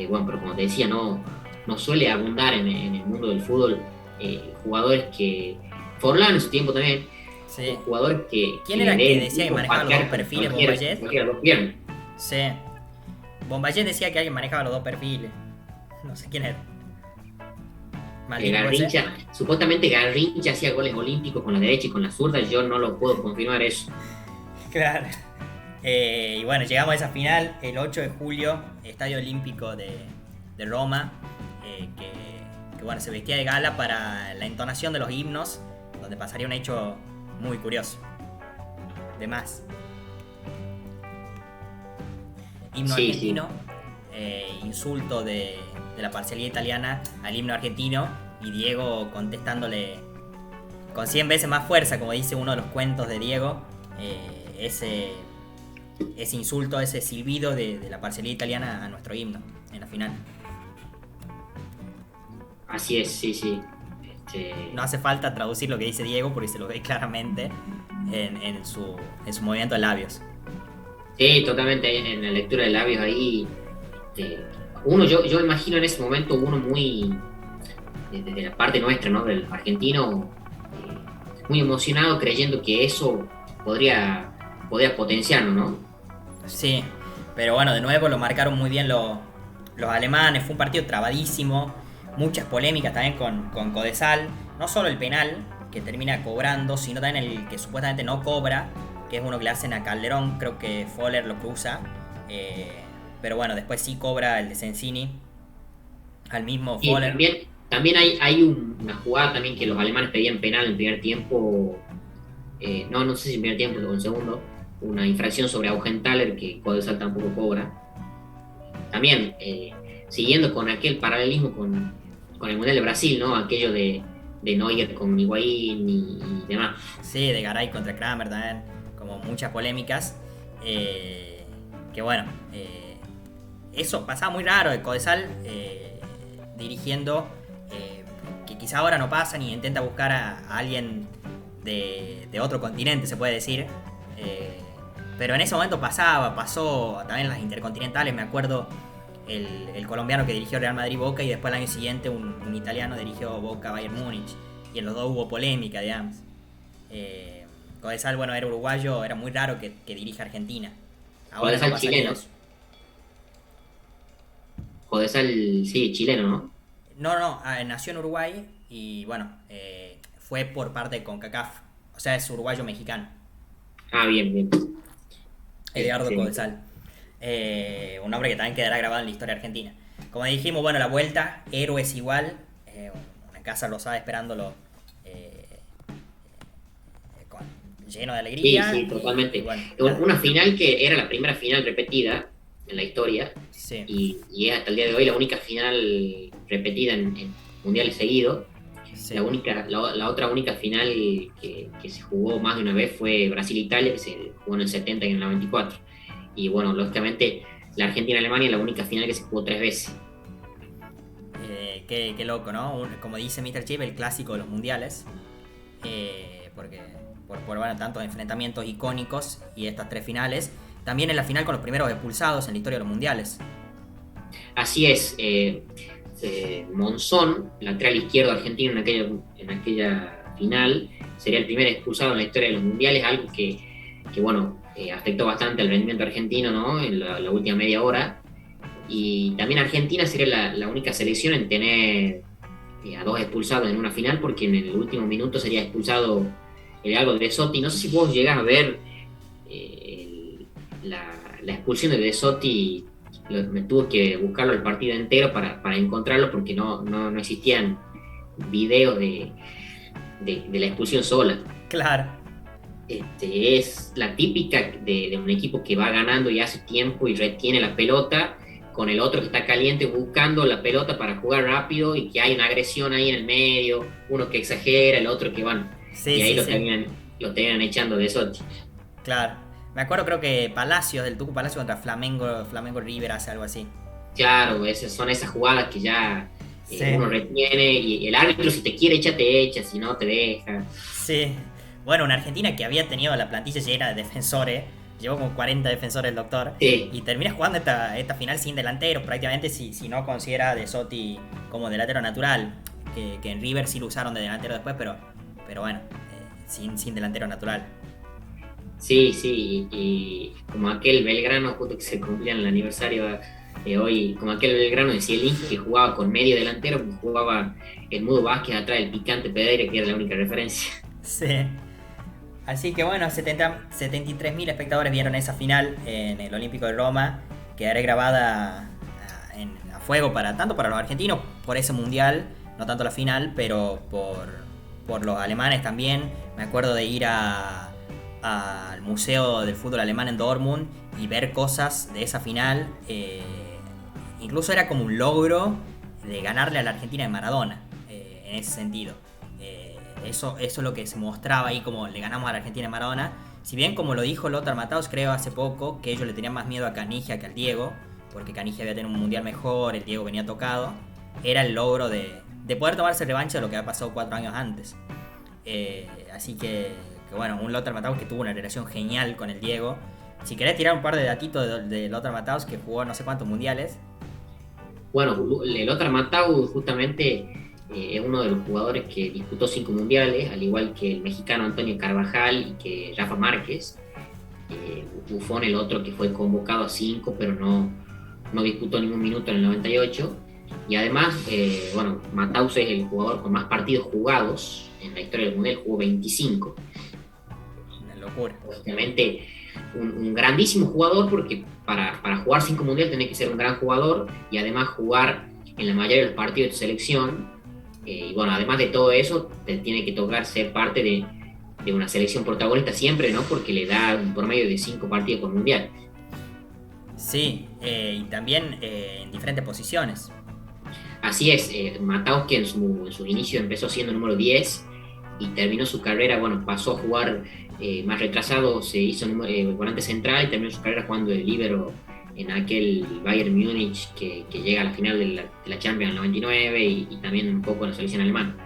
Bueno, pero como te decía, no suele abundar en el mundo del fútbol jugadores que... Forlán en su tiempo también, Sí. jugadores ¿Quién que era le que den decía que tipo manejaba los patear dos perfiles, cualquiera Bombayet? dos piernas. Sí. Bombayet decía que alguien manejaba los dos perfiles. No sé quién era. Maldini, ¿puede ser? Garrincha, supuestamente Garrincha hacía goles olímpicos con la derecha y con la zurda, yo no lo puedo confirmar eso. Claro. Y bueno, llegamos a esa final el 8 de julio, Estadio Olímpico de Roma, que bueno, se vestía de gala para la entonación de los himnos, donde pasaría un hecho muy curioso. De más. Himno Sí, argentino, insulto de la parcialidad italiana al himno argentino, y Diego contestándole con 100 veces más fuerza, como dice uno de los cuentos de Diego, ese insulto, ese silbido de la parcialidad italiana a nuestro himno en la final. Así es, sí. No hace falta traducir lo que dice Diego porque se lo ve claramente en su movimiento de labios. Sí, totalmente, en la lectura de labios ahí. Yo imagino en ese momento uno muy, desde la parte nuestra, ¿no? Del argentino, muy emocionado, creyendo que eso podría potenciarnos, ¿no? Sí, pero bueno, de nuevo lo marcaron muy bien los alemanes. Fue un partido trabadísimo, muchas polémicas también con Codesal. No solo el penal que termina cobrando, sino también el que supuestamente no cobra, que es uno que le hacen a Calderón. Creo que Foller lo cruza, pero bueno, después sí cobra el de Sensini al mismo Y Foller. también hay una jugada también que los alemanes pedían penal en el primer tiempo, no sé si en primer tiempo o en segundo, una infracción sobre Augenthaler que Codesal tampoco cobra. También, siguiendo con aquel paralelismo con el Mundial de Brasil, ¿no? Aquello de Neuer con Higuaín y demás. Sí, de Garay contra Kramer también, como muchas polémicas. Que bueno, eso pasaba muy raro, de Codesal dirigiendo, que quizá ahora no pasa ni intenta buscar a alguien de otro continente, se puede decir. Pero en ese momento pasó también las intercontinentales. Me acuerdo el colombiano que dirigió Real Madrid-Boca, y después el año siguiente un italiano dirigió Boca-Bayern Múnich, y en los dos hubo polémica, digamos. Codesal, bueno, era uruguayo, era muy raro que dirija Argentina. Ahora Codesal no pasaría chileno. eso. Codesal, sí, chileno, ¿no? No, nació en Uruguay y bueno, fue por parte de CONCACAF. O sea, es uruguayo-mexicano. Ah, bien. Edgardo Sí. Codesal. Un nombre que también quedará grabado en la historia argentina. Como dijimos, bueno, la vuelta, héroes igual. Una casa rosada esperándolo, lleno de alegría. Sí, totalmente. Y bueno, Una final que era la primera final repetida en la historia, sí. y es hasta el día de hoy la única final repetida en mundiales seguidos. Sí. La otra única final que se jugó más de una vez fue Brasil-Italia, que se jugó en el 70 y en el 94. Y bueno, lógicamente la Argentina-Alemania es la única final que se jugó 3 veces. Qué loco, ¿no? Como dice Mr. Chip, el clásico de los mundiales. Porque por bueno, tantos enfrentamientos icónicos y estas 3 finales. También en la final con los primeros expulsados en la historia de los mundiales. Así es. Monzón, lateral izquierdo argentino en aquella final, sería el primer expulsado en la historia de los mundiales, algo que bueno, afectó bastante al rendimiento argentino, ¿no? En la última media hora. Y también Argentina sería la única selección en tener a 2 expulsados en una final, porque en el último minuto sería expulsado el Algo de Besotti. No sé si vos llegás a ver la expulsión de Besotti. Me tuve que buscarlo el partido entero para encontrarlo, porque no existían videos de la expulsión sola. Claro. Es la típica de un equipo que va ganando y hace tiempo y retiene la pelota con el otro que está caliente buscando la pelota para jugar rápido y que hay una agresión ahí en el medio, uno que exagera, el otro que van. Sí, y ahí sí, lo terminan echando de Sochi. claro. Me acuerdo, creo que Palacios, del Tucu Palacio contra Flamengo River hace algo así. Claro, son esas jugadas que ya Sí. uno retiene y el árbitro si te quiere echa, te echa, si no te deja. Sí. Bueno, una Argentina que había tenido la plantilla llena de defensores, llevó como 40 defensores el doctor, Sí. y termina jugando esta final sin delanteros, prácticamente si no considera a De Sotti como delantero natural, que en River sí lo usaron de delantero después, pero bueno, sin delantero natural. Sí, y como aquel Belgrano, justo que se cumplía en el aniversario hoy, como aquel Belgrano de Cielinski que jugaba con medio delantero, que jugaba el Mudo Vázquez atrás del Picante Pereira, que era la única referencia. Sí. Así que bueno, 73.000 espectadores vieron esa final en el Olímpico de Roma, quedará grabada a fuego tanto para los argentinos por ese mundial, no tanto la final, pero por los alemanes también. Me acuerdo de ir al Museo del Fútbol Alemán en Dortmund y ver cosas de esa final. Incluso era como un logro de ganarle a la Argentina de Maradona, en ese sentido. Eso es lo que se mostraba ahí, como le ganamos a la Argentina de Maradona. Si bien, como lo dijo Lothar Matthaus, creo hace poco, que ellos le tenían más miedo a Canigia que al Diego, porque Canigia había tenido un mundial mejor, el Diego venía tocado. Era el logro de poder tomarse revancha de lo que había pasado 4 años antes. Así que bueno, un Lothar Matthaus que tuvo una relación genial con el Diego. Si querés tirar un par de datitos de Lothar Matthaus, que jugó no sé cuántos mundiales. Bueno, Lothar Matthaus justamente es uno de los jugadores que disputó 5 mundiales, al igual que el mexicano Antonio Carvajal y que Rafa Márquez. Buffon, el otro que fue convocado a 5, pero no disputó ningún minuto en el 98. Y además, bueno, Matthaus es el jugador con más partidos jugados en la historia del mundial, jugó 25. Una locura. Obviamente, un grandísimo jugador, porque para jugar 5 mundiales tenés que ser un gran jugador y además jugar en la mayoría de los partidos de tu selección. Y bueno, además de todo eso, te tiene que tocar ser parte de una selección protagonista siempre, ¿no? Porque le da un promedio de 5 partidos por mundial. Sí, y también en diferentes posiciones. Así es, Matthaus, que en su inicio empezó siendo número 10 y terminó su carrera, bueno, pasó a jugar más retrasado, se hizo volante central y terminó su carrera jugando de líbero en aquel Bayern Múnich que llega a la final de la Champions en el 99 y también un poco en la selección alemana.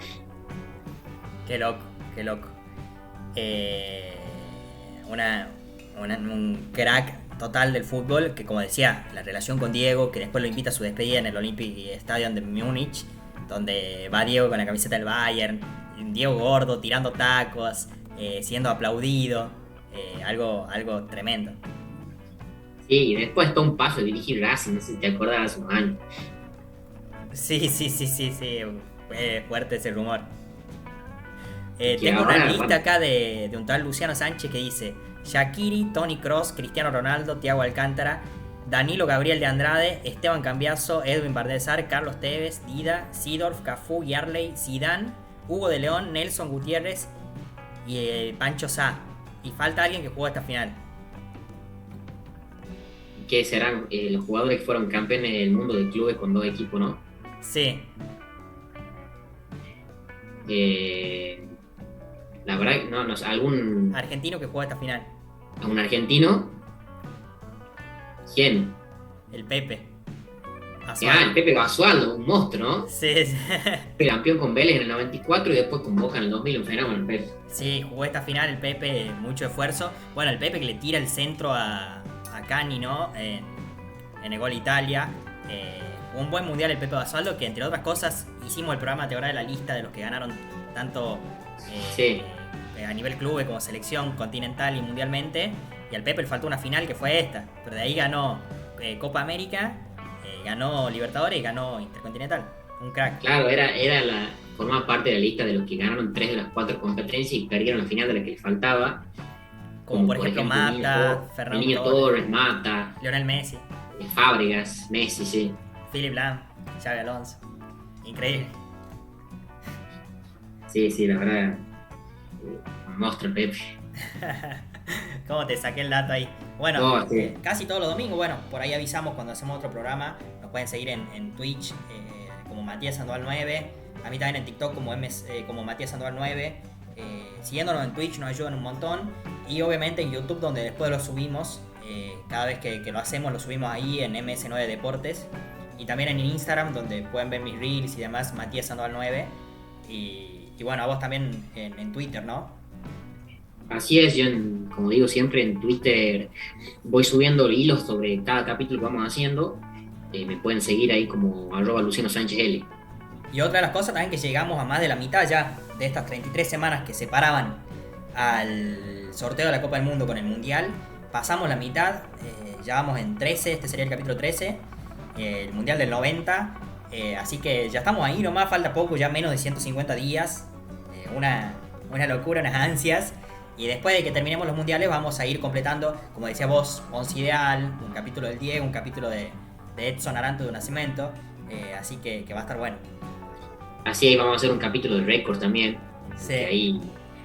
Qué loco, qué loco. Un crack total del fútbol, que como decía, la relación con Diego, que después lo invita a su despedida en el Olympic Stadium de Múnich, donde va Diego con la camiseta del Bayern, Diego gordo, tirando tacos, siendo aplaudido, algo tremendo. Sí, y después todo un paso de dirigir Racing, no sé si te acordás hace unos años. Sí, fue fuerte ese rumor. Que Tengo ahora, una lista bueno, acá de un tal Luciano Sánchez que dice Shaqiri, Toni Kroos, Cristiano Ronaldo, Thiago Alcántara, Danilo Gabriel de Andrade, Esteban Cambiaso, Edwin Bardesar, Carlos Tevez, Dida, Seedorf, Cafú, Yarley, Zidane, Hugo de León, Nelson Gutiérrez y Pancho Sá. Y falta alguien que jugó esta final. que serán los jugadores que fueron campeones del mundo de clubes con 2 equipos, ¿no? Sí, La verdad, no sé, algún argentino que jugó esta final. argentino. ¿Quién? El Pepe. El Pepe Basualdo, un monstruo, ¿no? Sí, Fue campeón con Vélez en el 94 y después con Boca en el 2000, un fenómeno el Pepe. sí, jugó esta final el Pepe, mucho esfuerzo. Bueno, el Pepe que le tira el centro a Cani, ¿no? En el gol Italia. Un buen mundial el Pepe Basualdo, que entre otras cosas hicimos el programa, te de la lista de los que ganaron tanto Sí. a nivel club como selección continental y mundialmente. Y al Pepe le faltó una final que fue esta, pero de ahí ganó Copa América, ganó Libertadores y ganó Intercontinental. Un crack. Claro, formaba parte de la lista de los que ganaron 3 de las 4 competencias y perdieron la final de la que les faltaba. Como por ejemplo Mata, Fernando Niño Torres, Torres, Mata, Lionel Messi, Fábregas, Messi, sí. Philip Lahm, Xabi Alonso. Increíble. Sí, la verdad, un monstruo Pepe. ¿Cómo te saqué el dato ahí? Bueno, No, sí. casi todos los domingos, bueno, por ahí avisamos cuando hacemos otro programa. Nos pueden seguir en Twitch como Matías Sandoval 9. A mí también en TikTok como Matías Sandoval 9. Siguiéndonos en Twitch nos ayudan un montón. Y obviamente en YouTube, donde después lo subimos. Cada vez que lo hacemos, lo subimos ahí en MS9 Deportes. Y también en Instagram, donde pueden ver mis reels y demás, Matías Sandoval 9. Y bueno, a vos también en Twitter, ¿no? Así es, como digo siempre, en Twitter voy subiendo hilos sobre cada capítulo que vamos haciendo. Me pueden seguir ahí como @LucianoSánchezL. Y otra de las cosas también que llegamos a más de la mitad ya de estas 33 semanas que separaban al sorteo de la Copa del Mundo con el Mundial. Pasamos la mitad, ya vamos en 13, este sería el capítulo 13, el Mundial del 90. Así que ya estamos ahí nomás, falta poco, ya menos de 150 días. Una locura, unas ansias. Y después de que terminemos los mundiales vamos a ir completando, como decía vos, 11 ideal, un capítulo del Diego, un capítulo de Edson Arantes de Nascimento. Así que va a estar bueno. Así es, vamos a hacer un capítulo de récord también. Sí. Ahí,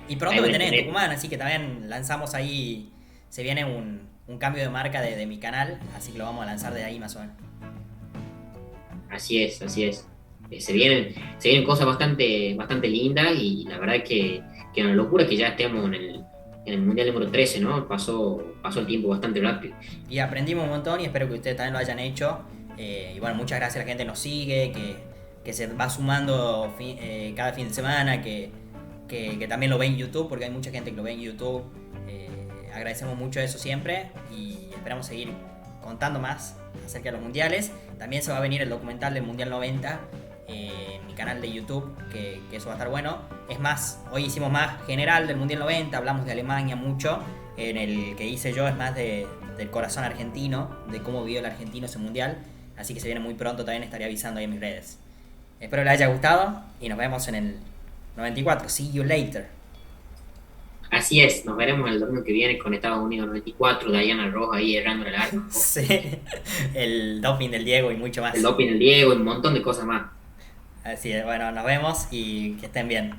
y pronto me tenés en Tucumán, así que también lanzamos ahí, se viene un cambio de marca de mi canal, así que lo vamos a lanzar de ahí más o menos. Así es, así es. Se vienen cosas bastante lindas y la verdad que una locura que ya estemos en el Mundial número 13, ¿no? Pasó el tiempo bastante rápido. Y aprendimos un montón y espero que ustedes también lo hayan hecho. Y bueno, muchas gracias a la gente que nos sigue, que se va sumando cada fin de semana, que también lo ve en YouTube, porque hay mucha gente que lo ve en YouTube. Agradecemos mucho eso siempre y esperamos seguir contando más acerca de los mundiales. También se va a venir el documental del Mundial 90 en mi canal de YouTube, que eso va a estar bueno. Es más, hoy hicimos más general del Mundial 90, hablamos de Alemania mucho. En el que hice yo es más del corazón argentino, de cómo vivió el argentino ese mundial. Así que se viene muy pronto, también estaré avisando ahí en mis redes. Espero les haya gustado y nos vemos en el 94. See you later. Así es, nos veremos el domingo que viene con Estados Unidos 94, Diana Roja ahí errando el arco. Sí, el doping del Diego y mucho más. El doping del Diego y un montón de cosas más. Así es, bueno, nos vemos y que estén bien.